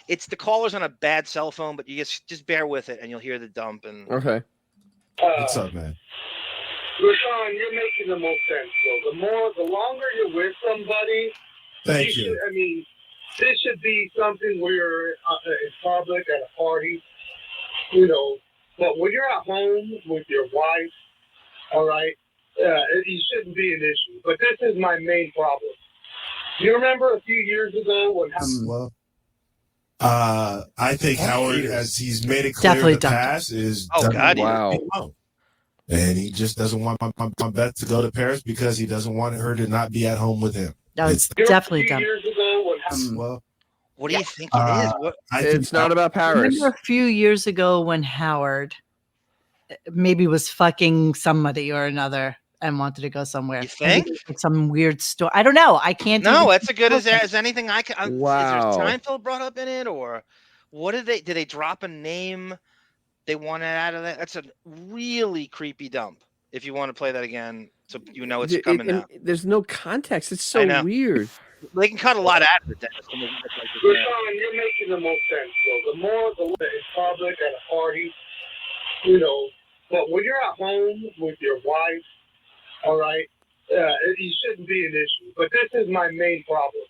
It's the caller's on a bad cell phone, but you just bear with it, and you'll hear the dump. And okay. What's up, man? Rashawn, you're making the most sense, bro. The longer you're with somebody... Thank you. I mean, this should be something where you're in public at a party. But when you're at home with your wife, all right, it shouldn't be an issue. But this is my main problem. You remember a few years ago when I think Howard, as he's made it clear in the past, is wow. And he just doesn't want my Beth to go to Paris because he doesn't want her to not be at home with him. No, it's definitely dumb. Well, what do you think it is? What? It's not about Paris. Remember a few years ago when Howard maybe was fucking somebody or another and wanted to go somewhere. You think? Like some weird story. I don't know. I can't. No, even that's as good as anything I can. Wow. Is there Seinfeld brought up in it, or what did they drop a name they wanted out of that? That's a really creepy dump. If you want to play that again, so you know it's coming now. There's no context. It's so weird. They can cut a lot out of it, Dennis. Rashawn, you're making the most sense, bro. The more the less it's public at a party, but when you're at home with your wife, all right, it shouldn't be an issue. But this is my main problem.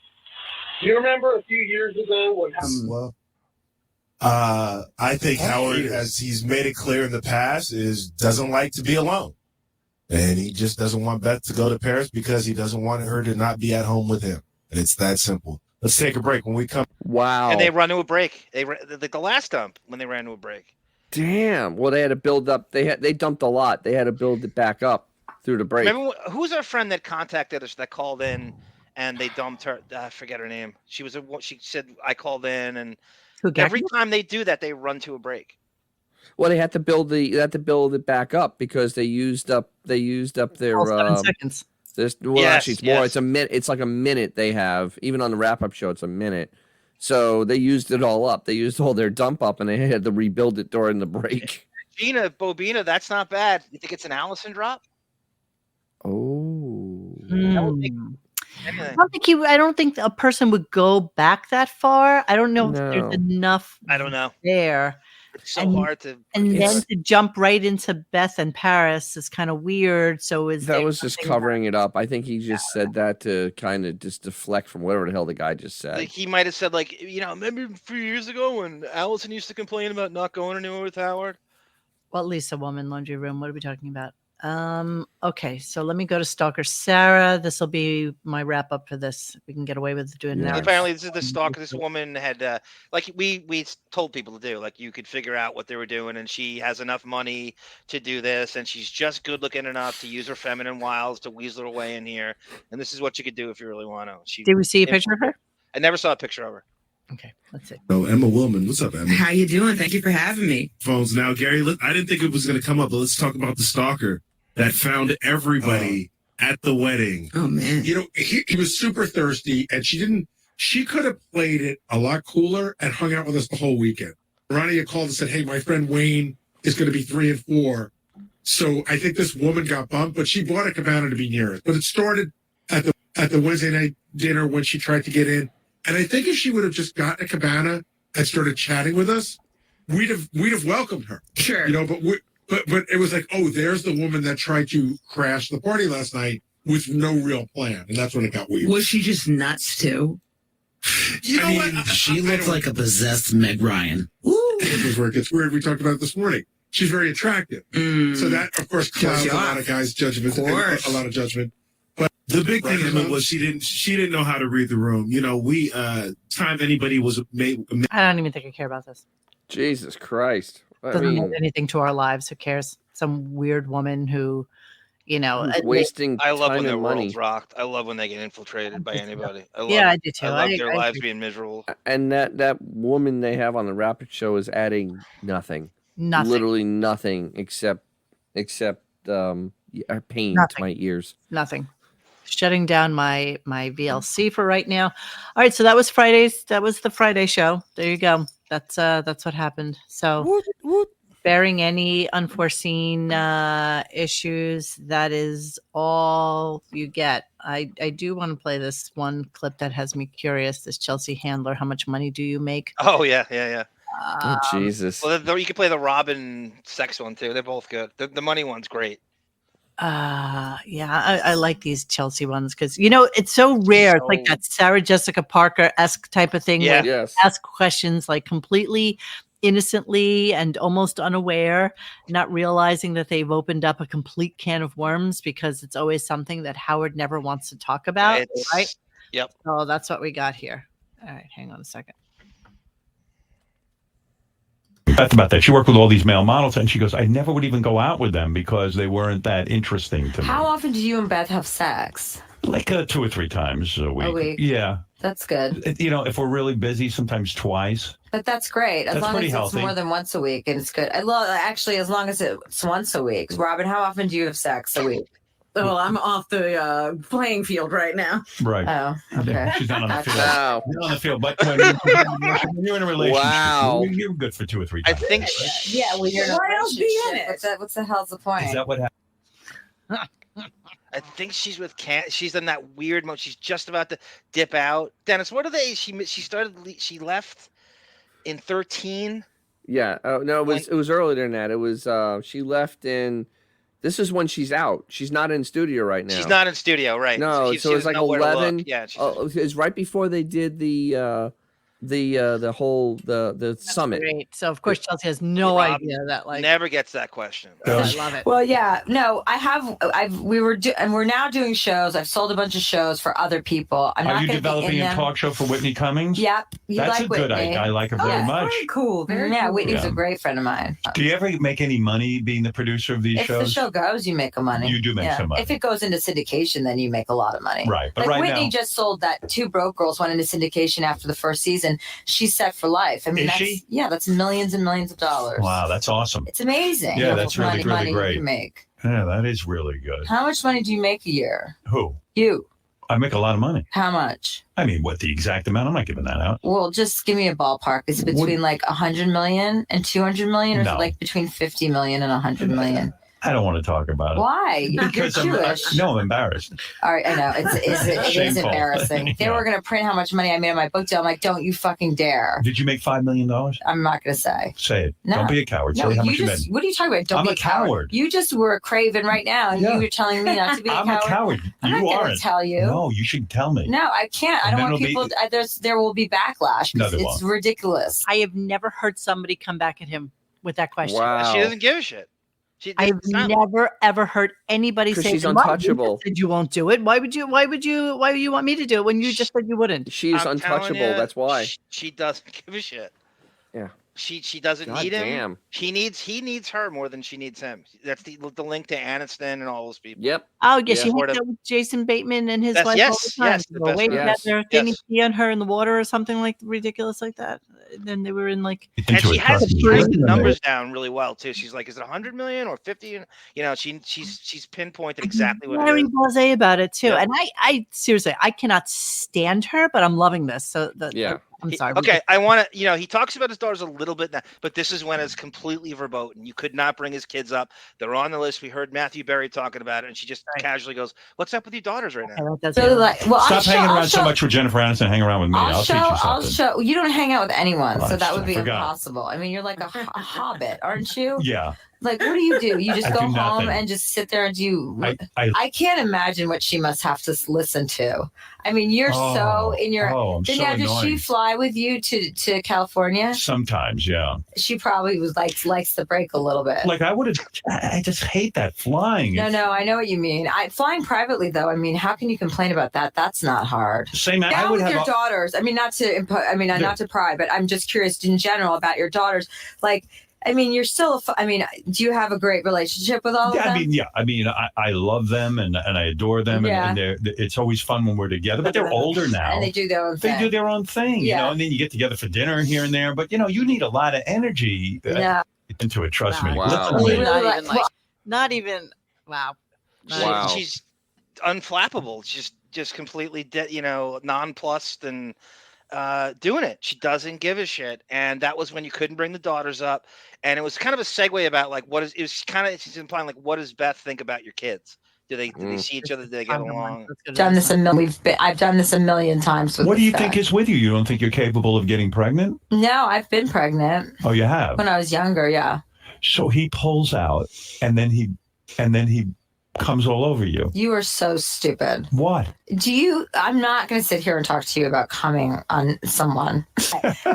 You remember a few years ago when... I think Howard, as he's made it clear in the past, doesn't like to be alone. And he just doesn't want Beth to go to Paris because he doesn't want her to not be at home with him. And it's that simple. Let's take a break. When we come... Wow. And they run to a break. The last dump when they ran to a break. Damn. Well, they had to build up. They dumped a lot. They had to build it back up through the break. Remember who's our friend that contacted us that called in and they dumped her? I forget her name. She said I called in, and every time they do that, they run to a break. Well, they had to build it back up because they used up their 7 seconds. Actually, it's more. It's a minute. It's like a minute they have. Even on the wrap-up show, it's a minute. So they used it all up. They used all their dump up, and they had to rebuild it during the break. Bobina, that's not bad. You think it's an Allison drop? Oh. I don't think a person would go back that far. I don't know if there's enough. I don't know. There. It's so hard to. And then to jump right into Beth and Paris is kind of weird. So that was just covering it up. I think he just said that to kind of just deflect from whatever the hell the guy just said. Like he might have said, remember a few years ago when Allison used to complain about not going anywhere with Howard? Well, Lisa Woman Laundry Room. What are we talking about? Okay, so let me go to Stalker Sarah. This will be my wrap up for this. We can get away with doing it now. Apparently, this is the stalker. This woman had, we told people to do, you could figure out what they were doing, and she has enough money to do this, and she's just good looking enough to use her feminine wiles to weasel her way in here. And this is what you could do if you really want to. Did we see a picture of her? I never saw a picture of her. Okay, let's see. So Emma Willman, what's up, Emma? How you doing? Thank you for having me. Phones now, Gary. Look, I didn't think it was going to come up, but let's talk about the stalker that found everybody at the wedding. Oh man! He was super thirsty, and she could have played it a lot cooler and hung out with us the whole weekend. Rania called and said, "Hey, my friend Wayne is going to be 3 and 4." So I think this woman got bumped, but she bought a cabana to be near us. But it started at the Wednesday night dinner when she tried to get in. And I think if she would have just gotten a cabana and started chatting with us, we'd have welcomed her. Sure. But it was like, oh, there's the woman that tried to crash the party last night with no real plan, and that's when it got weird. Was she just nuts too? What? She looks like a possessed Meg Ryan. This is where it gets weird. We talked about it this morning. She's very attractive, so that of course clouds a lot of guys' judgment, a lot of judgment. But the big thing Emma, was she didn't know how to read the room. We time anybody was made. I don't even think I care about this. Jesus Christ. Doesn't mean anything to our lives. Who cares? Some weird woman who, wasting I love time when their and money. world's rocked. I love when they get infiltrated by anybody. I do too. I love their lives being miserable. And that woman they have on the Rapid Show is adding nothing. Nothing. Literally nothing except pain to my ears. Nothing. Shutting down my VLC for right now. All right, so that was Friday's. That was the Friday show. There you go. That's what happened. So, bearing any unforeseen issues, that is all you get. I do want to play this one clip that has me curious. This Chelsea Handler. How much money do you make? Oh yeah. Oh Jesus. Well, you can play the Robin sex one too. They're both good. The money one's great. I like these Chelsea ones because it's so rare. It's like that Sarah Jessica Parker-esque type of thing where you ask questions like completely innocently and almost unaware, not realizing that they've opened up a complete can of worms because it's always something that Howard never wants to talk about, right? Yep. So that's what we got here. All right, hang on a second. Beth about that. She worked with all these male models, and she goes, I never would even go out with them because they weren't that interesting to me. How often do you and Beth have sex? Like 2 or 3 times a week. A week. Yeah. That's good. You know, if we're really busy, sometimes twice. But that's great. As That's long pretty as healthy. it's more than once a week, and it's good. Actually, as long as it's once a week. Robin, how often do you have sex a week? Well, I'm off the playing field right now. Right. Oh, okay. Yeah, she's not on the field. Wow. She's not on the field, but when you're in a relationship, Wow. you're good for 2 or 3 I times. think Yeah, well, you're in a Why else be in relationship. it? What's the hell's the point? Is that what happened? I think she's with she's in that weird mode. She's just about to dip out. Dennis, what are they? She left in 13. Yeah. Oh no, it was earlier than that. It was she left in. This is when she's out. She's not in studio right now. She's not in studio, right? No, so it's like 11. Yeah, it's right before they did the whole summit. Great. So of course Chelsea has no idea that never gets that question. I love it. Well, yeah, no, we're now doing shows. I've sold a bunch of shows for other people. I'm Are not you going to be developing in a them. talk show for Whitney Cummings? Yep. That's a good idea. I like her very much. Very cool. Very Yeah, cool. Whitney's Yeah. a great friend of mine. Do you ever make any money being the producer of these If the shows? show goes, you make a money. You do make some money. If it goes into syndication, then you make a lot of money. Right, but like right Whitney now- just sold that Two Broke Girls went into syndication after the first season. She's set for life. I mean, Is that's, she? Yeah, that's millions and millions of dollars. Wow, that's awesome. It's amazing. Yeah, how that's much really, money really great. you make. Yeah, that is really good. How much money do you make a year? Who? You. I make a lot of money. How much? I mean, what the exact amount? I'm not giving that out. Well, just give me a ballpark. Is it between like 100 million and 200 million, or is No. it like between 50 million and 100 million? I don't want to talk about it. Why? You're Because Jewish. I'm embarrassed. All right, I know. It is Shameful. embarrassing. They were going to print how much money I made on my book deal. I'm like, don't you fucking dare. Did you make $5 million? I'm not going to say. Say it. No. Don't be a coward. No, Say how you much you just, made. what are you talking about? Don't I'm be a coward. You just were a craven right now, and Yeah. you were telling me not to be a I'm coward. a coward. I'm You not going aren't. to tell you. No, you should tell me. No, I can't. I And don't then want it'll people. There will be backlash. No, 'Cause there it's won't. ridiculous. I have never heard somebody come back at him with that question. Wow. She doesn't give a shit. I've never ever heard anybody 'Cause say she's "Why? You just untouchable. said you won't do it. Why do you want me to do it when you just said you wouldn't? She's I'm telling untouchable. you, That's why. She doesn't give a shit. Yeah. She doesn't God need him. damn. He needs her more than she needs him. That's the link to Aniston and all those people. Yep. Oh yeah, she Sort had of- that with Jason Bateman and his That's- wife all the time. yes, They the were best way friend. together. Didn't he pee on her in the water or something like ridiculous like that? And then they were in like. And she has trust the me. numbers down really well too. She's like, is it 100 million or 50? You know, she's pinpointed exactly what it Very is. blasé about it too, Yeah. and I seriously I cannot stand her, but I'm loving this. So Yeah. I'm sorry. Okay, I want to. You know, he talks about his daughters a little bit now, but this is when it's completely verboten. You could not bring his kids up. They're on the list. We heard Matthew Berry talking about it, and she just casually goes, "What's up with your daughters right now?" Really like, well, Stop hanging around so much with Jennifer Aniston. Hang around with me. I'll teach you I'll something. show. You don't hang out with anyone, Oh, so that would I be forgot. impossible. I mean, you're like a hobbit, aren't you? Yeah. Like, what do? You just I go do home nothing. and just sit there and do. I I can't imagine what she must have to listen to. I mean, you're so in your. I'm Then so now, does she annoying. fly with you to California? Sometimes, yeah. She probably likes the break a little bit. Like I just hate that flying. No, I know what you mean. Flying privately though. I mean, how can you complain about that? That's not hard. Same. I Now would with have your a- daughters. I mean, not to pry, but I'm just curious in general about your daughters. Like, I mean, you're still. Do you have a great relationship with all of them? I mean, I love them and I adore them, and it's always fun when we're together. But they're older now. And they do their own thing. They do their own thing, you know, and then you get together for dinner here and there. But you know, you need a lot of energy into it. Trust me. Wow. Listen to me. Not even. Wow. Wow. She's unflappable. She's just completely, nonplussed and doing it. She doesn't give a shit. And that was when you couldn't bring the daughters up. And it was kind of a segue about she's implying like, what does Beth think about your kids? Do they see each other? Do they get along? I've done this I've done this a million times. With What do you this think guy. is with you? You don't think you're capable of getting pregnant? No, I've been pregnant Oh, you have. when I was younger. Yeah. So he pulls out, and then he comes all over you. You are so stupid. What? I'm not going to sit here and talk to you about coming on someone.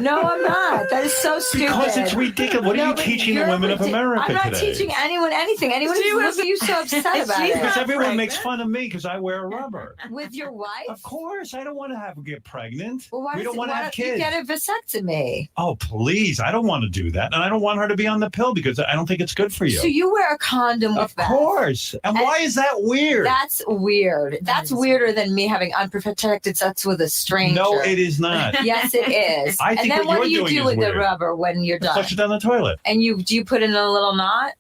No, I'm not. That is so stupid. Because it's ridiculous. What are you teaching the women of America I'm not today? teaching anyone anything. Anyone who's looking at you so upset about it. Because everyone makes fun of me because I wear a rubber. With your wife? Of course. I don't want to get pregnant. Well, we don't want to have you kids. get a vasectomy? Oh, please. I don't want to do that. And I don't want her to be on the pill because I don't think it's good for you. So you wear a condom with Of course. And why is that weird? That's weird. That's weirder than me having unprotected sex with a stranger. No, it is not. Yes, it is. I think and then what what do you're you doing do is with weird. the rubber when you're done? Flush it down the toilet. And do you put in a little knot?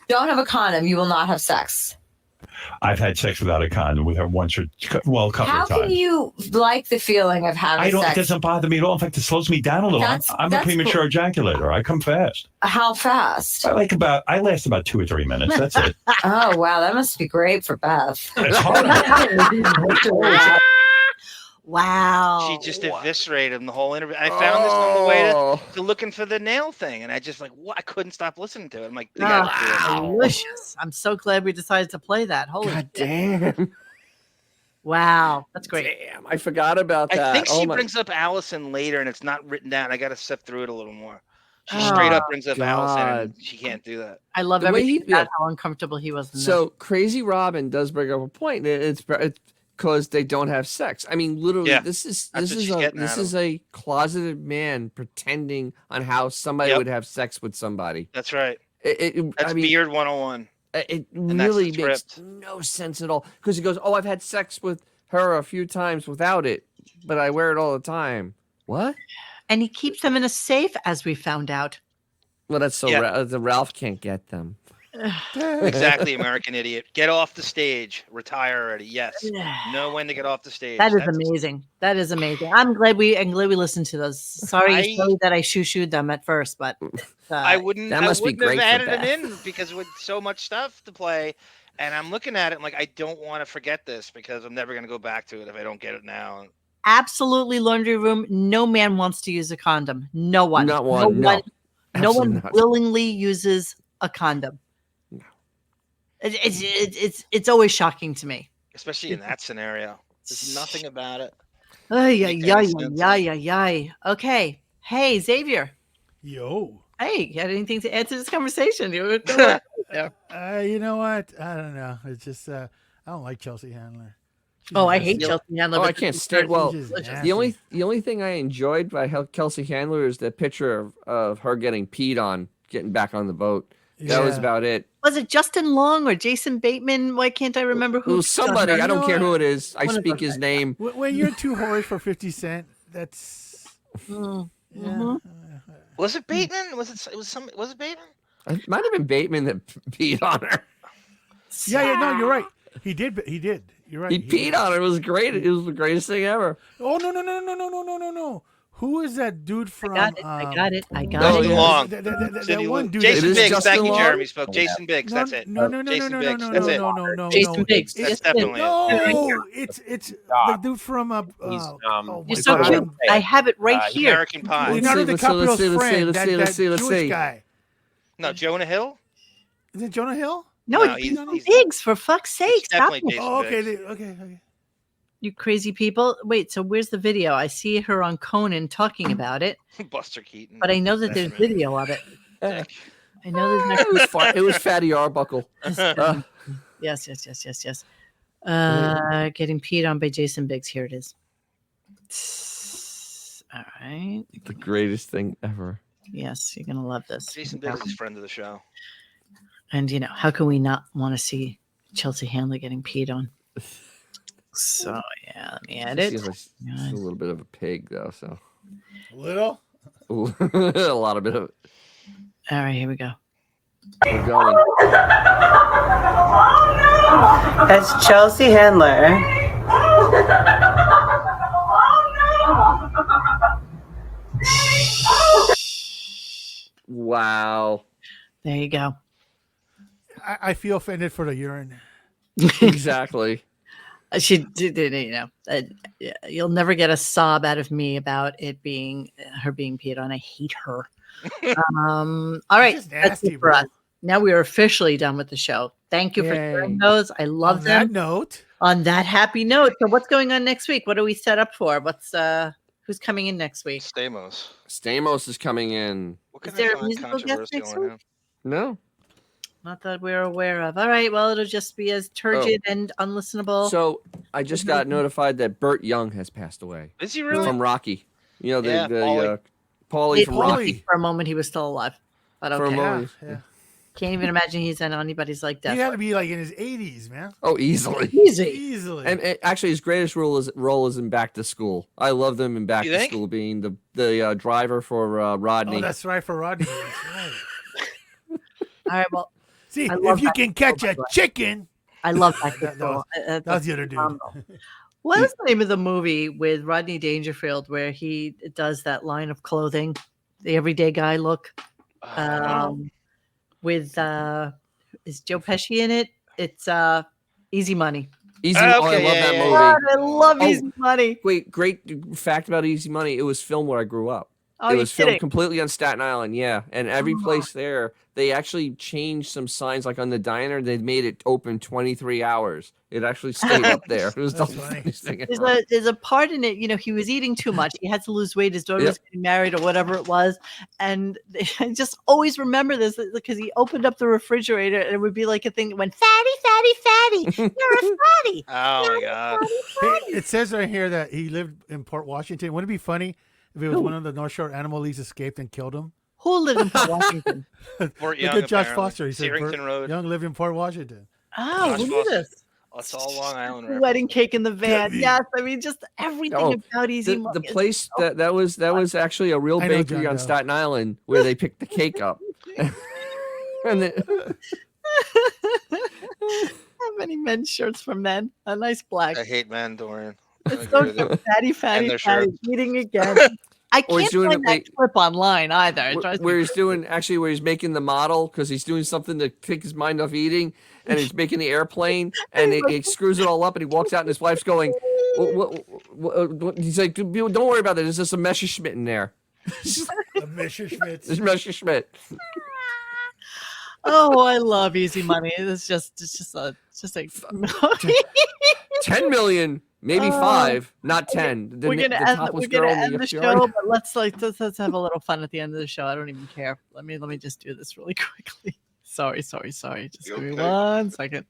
Don't have a condom. You will not have sex. I've had sex without a condom with her once or, a couple How of times. can you like the feeling of having It sex? doesn't bother me at all. In fact, it slows me down a little. I'm a That's premature ejaculator. I come fast. How fast? I last about 2 or 3 minutes. That's it. Oh, wow. That must be great for Beth. It's hard. Wow. She just eviscerated him the whole interview. I found this on the way to looking for the nail thing, and I just what? I couldn't stop listening to it. I'm like, they gotta do it. Delicious. I'm so glad we decided to play that. Holy God damn. Wow. That's great. Damn, I forgot about that. I think she my- brings up Allison later, and it's not written down. I got to sift through it a little more. She straight up brings up Allison, and she can't do that. I love The way everything he- about how uncomfortable he was. In So Crazy Robin does bring up a point. It's because they don't have sex. I mean, literally, Yeah, this is that's what she's getting at him. a closeted man pretending on how somebody Yep. would have sex with somebody. That's right. That's Beard 101. It And that's really the makes script. no sense at all. Because he goes, "Oh, I've had sex with her a few times without it, but I wear it all the time." What? And he keeps them in a safe, as we found out. Well, that's so Yeah. the Ralph can't get them. Exactly, American idiot. Get off the stage. Retire already. Yes. Know when to get off the stage. That is That's- amazing. That is amazing. I'm glad we listened to those. Sorry that I shoo-shooed them at first, but I wouldn't. That must I be wouldn't great for have added Beth. them in because with so much stuff to play, and I'm looking at it, I'm like, I don't want to forget this because I'm never going to go back to it if I don't get it now. absolutely laundry room. No man wants to use a condom. No one. Not one. No No. one. No Absolutely one not. willingly uses a condom. It's always shocking to me. Especially in that scenario. There's nothing about it. Ay, Make ay, any ay, sense. ay, ay, ay. Okay. Hey, Xavier. Yo. Hey, you had anything to add to this conversation? You You know what? I don't know. It's just I don't like Chelsea Handler. Oh, I hate Chelsea Handler. Oh, but I can't she's stand. Well, delicious. the only thing I enjoyed by Kelsey Handler is the picture of her getting peed on, getting back on the boat. That was Yeah. about it. Was it Justin Long or Jason Bateman? Why can't I remember It who? was somebody. I don't care who it is. I One of speak those his name. When you're too whorish for 50 Cent, that's Was it Bateman? Was it? It was some. Was it Bateman? It might have been Bateman that peed on her. yeah. No, you're right. He did. You're right. He peed on her. It was great. It was the greatest thing ever. Oh no. Who is that dude from? I got it. Justin Long. That one dude. Jason that- Biggs. Justin Thank you, Long? Jeremy spoke. Jason Biggs. That's it. No. Jason Biggs. That's it. Jason Biggs. That's Yes, definitely it. No, it's the dude from. You're my so God. cute. I have it right here. American Pie. Leonardo Let's see, DiCaprio's let's friend. see, let's see. That Jewish guy. No, Jonah Hill. Is it Jonah Hill? No, No, it's he's- Jason Biggs, for fuck's sake. Stop definitely it. Jason Oh, okay. Biggs. Okay. You crazy people. Wait, so where's the video? I see her on Conan talking about it, Buster Keaton. but I know that there's video of it. I know there's It was Fatty Arbuckle. Yes. Getting peed on by Jason Biggs. Here it is. All right. The greatest thing ever. Yes, you're gonna love this. Jason Biggs is friend of the show. And how can we not want to see Chelsea Handler getting peed on? So yeah, let me add it. She's a little bit of a pig, though. So Little. a lot of bit of. All right, here we go. We're going. That's Chelsea Handler. Wow. There you go. I feel offended for the urine. Exactly. She did, you'll never get a sob out of me about it being her being peed on. I hate her. All right, just that's nasty, it for bro. us. Now we are officially done with the show. Thank you for Yay. sharing those. I love On them. that note, On that happy note. So what's going on next week? What are we set up for? Who's coming in next week? Stamos is coming in. Is there a musical guest next week? No. Not that we're aware of. All right. Well, it'll just be as turgid and unlistenable. So I just got notified that Burt Young has passed away. Is he really? From Rocky. You know, Yeah, Paulie from Rocky. For a moment, he was still alive. But okay. For a moment. Yeah. Can't even imagine he's on anybody's like death. He had to be like in his 80s, man. Oh, easily. Easily. And actually, his greatest role is in Back to School. I love them in Back to School, being the driver for Rodney. Oh, that's right, for Rodney. That's right. All right, well. See, if you can catch a chicken. I love Back to School. That was the other dude. What was the name of the movie with Rodney Dangerfield where he does that line of clothing, the everyday guy look? With is Joe Pesci in it? It's Easy Money. Easy Money. I love that movie. God, I love Easy Money. Wait, great fact about Easy Money. It was filmed where I grew up. Oh, it you're was filmed kidding. completely on Staten Island, yeah. And every place there, they actually changed some signs, like on the diner, they made it open 23 hours. It actually stayed up there. It was the funniest thing ever. There's a part in it, he was eating too much. He had to lose weight. His daughter was getting married or whatever it was. And I just always remember this because he opened up the refrigerator and it would be like a thing that went, fatty, fatty, fatty. You're a fatty. Oh, my God. Hey, it says right here that he lived in Port Washington. Wouldn't it be funny if it was one of the North Shore Animal Leagues escaped and killed him? Who lived in Port Washington? Look at Josh Foster. He said Searington Road. Young lived in Port Washington. Oh, who knew this? It's all Long Island. Wedding cake in the van. Yes, I mean just everything about Easy Money. The place that was actually a real I know, bakery John, on no. Staten Island where they picked the cake up. And How many men's shirts for men? A nice black. I hate men, Dorian. It's so good. Fatty, fatty, their fatty. shirts. Eating again. I Or he's can't doing find it- that clip online either. It drives me where he's making the model because he's doing something to take his mind off eating, and he's making the airplane, and he screws it all up, and he walks out, and his wife's going, what? He's like, don't worry about that. There's just a Messerschmitt in there. A Messerschmitt. There's Messerschmitt. Oh, I love Easy Money. It's just a 10 million, maybe 5, not 10. We're gonna end the show, but let's have a little fun at the end of the show. I don't even care. Let me just do this really quickly. Sorry. Just give me 1 second.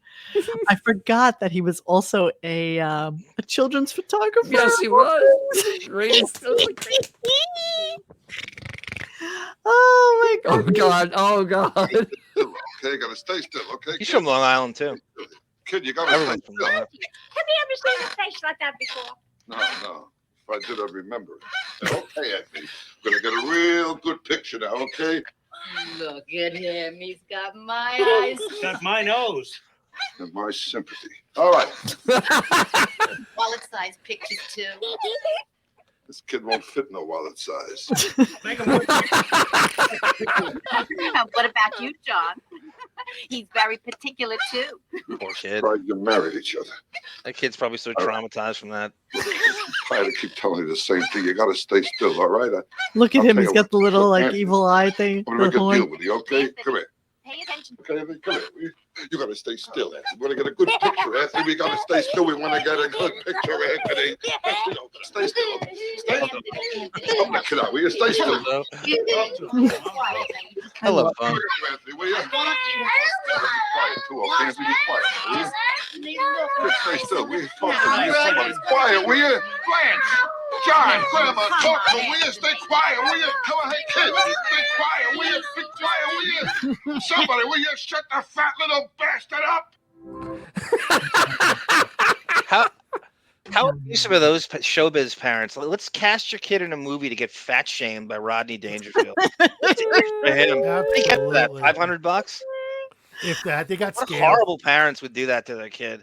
I forgot that he was also a children's photographer. Yes, he was. Greatest. Oh my God. Oh God. Okay, gotta stay still, okay? He's from Long Island, too. Kid, you gotta stay Everyone's from still. Long Island. Have you ever seen a face like that before? No. If I did, I'd remember it. Okay, Anthony. We're gonna get a real good picture now, okay? Look at him. He's got my eyes. Got my nose. And my sympathy. All right. Wallet-sized pictures, too. This kid won't fit no wallet size. What about you, John? He's very particular, too. Poor kid. Surprised you married each other. That kid's probably so traumatized from that. Tired to keep telling you the same thing. You gotta stay still, all right? Look at I'll him. tell He's you got the little what, like Anthony, evil eye thing. I'm gonna The make a deal horn. with you, okay? Come here. Pay attention. Okay, Anthony, come here. You gotta stay still, Anthony. We're gonna get a good picture, Anthony. We gotta stay still. We wanna get a good picture, Anthony. Stay still. Stay still. Come on, kid out. Will you stay still? I love fun. Anthony, will you? Be quiet, too, okay? Anthony, be quiet. Will you? Kid, stay still. Will you talk to me? Somebody quiet, will you? Blanche, John, Grandma, talk to me. Will you? Stay quiet, will you? Come on, hey, kid. Stay quiet, will you? Be quiet, will you? Somebody, will you shut the fat little bastard up? How abusive are those showbiz parents? Let's cast your kid in a movie to get fat shamed by Rodney Dangerfield. For him. They get that $500. If that, they got What scared. horrible parents would do that to their kid.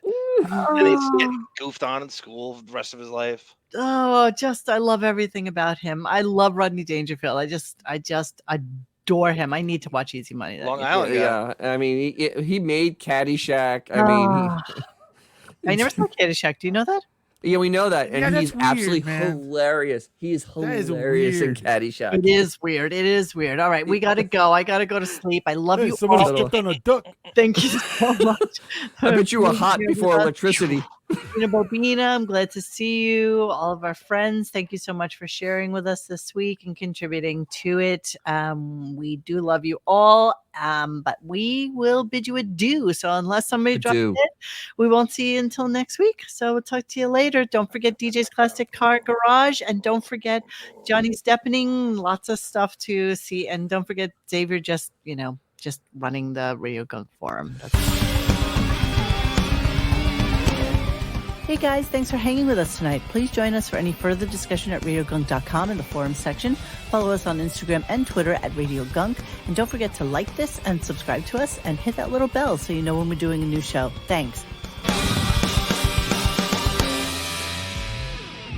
And they get goofed on in school for the rest of his life. Oh, I love everything about him. I love Rodney Dangerfield. I just adore him. I need to watch Easy Money. Long Island, Yeah. I mean, he made Caddyshack. I mean, I never saw Caddyshack. Do you know that? Yeah, we know that, and Yeah, he's that's absolutely weird, man. hilarious. He is That is hilarious in weird. Caddyshack. It is weird. It is weird. All right, we got to go. I got to go to sleep. I love Hey, you somebody all. stepped on a duck. Thank you so much. I bet you were hot being before with us. electricity. Bobina, I'm glad to see you. All of our friends, thank you so much for sharing with us this week and contributing to it. We do love you all, but we will bid you adieu. So unless somebody drops Adieu. it, we won't see you until next week. So we'll talk to you later. Don't forget DJ's Classic Car Garage, and don't forget Johnny's Deepening. Lots of stuff to see, and don't forget Xavier just running the Radio Gunk forum. Hey guys, thanks for hanging with us tonight. Please join us for any further discussion at radiogunk.com in the forum section. Follow us on Instagram and Twitter at Radio Gunk. And don't forget to like this and subscribe to us and hit that little bell so you know when we're doing a new show. Thanks.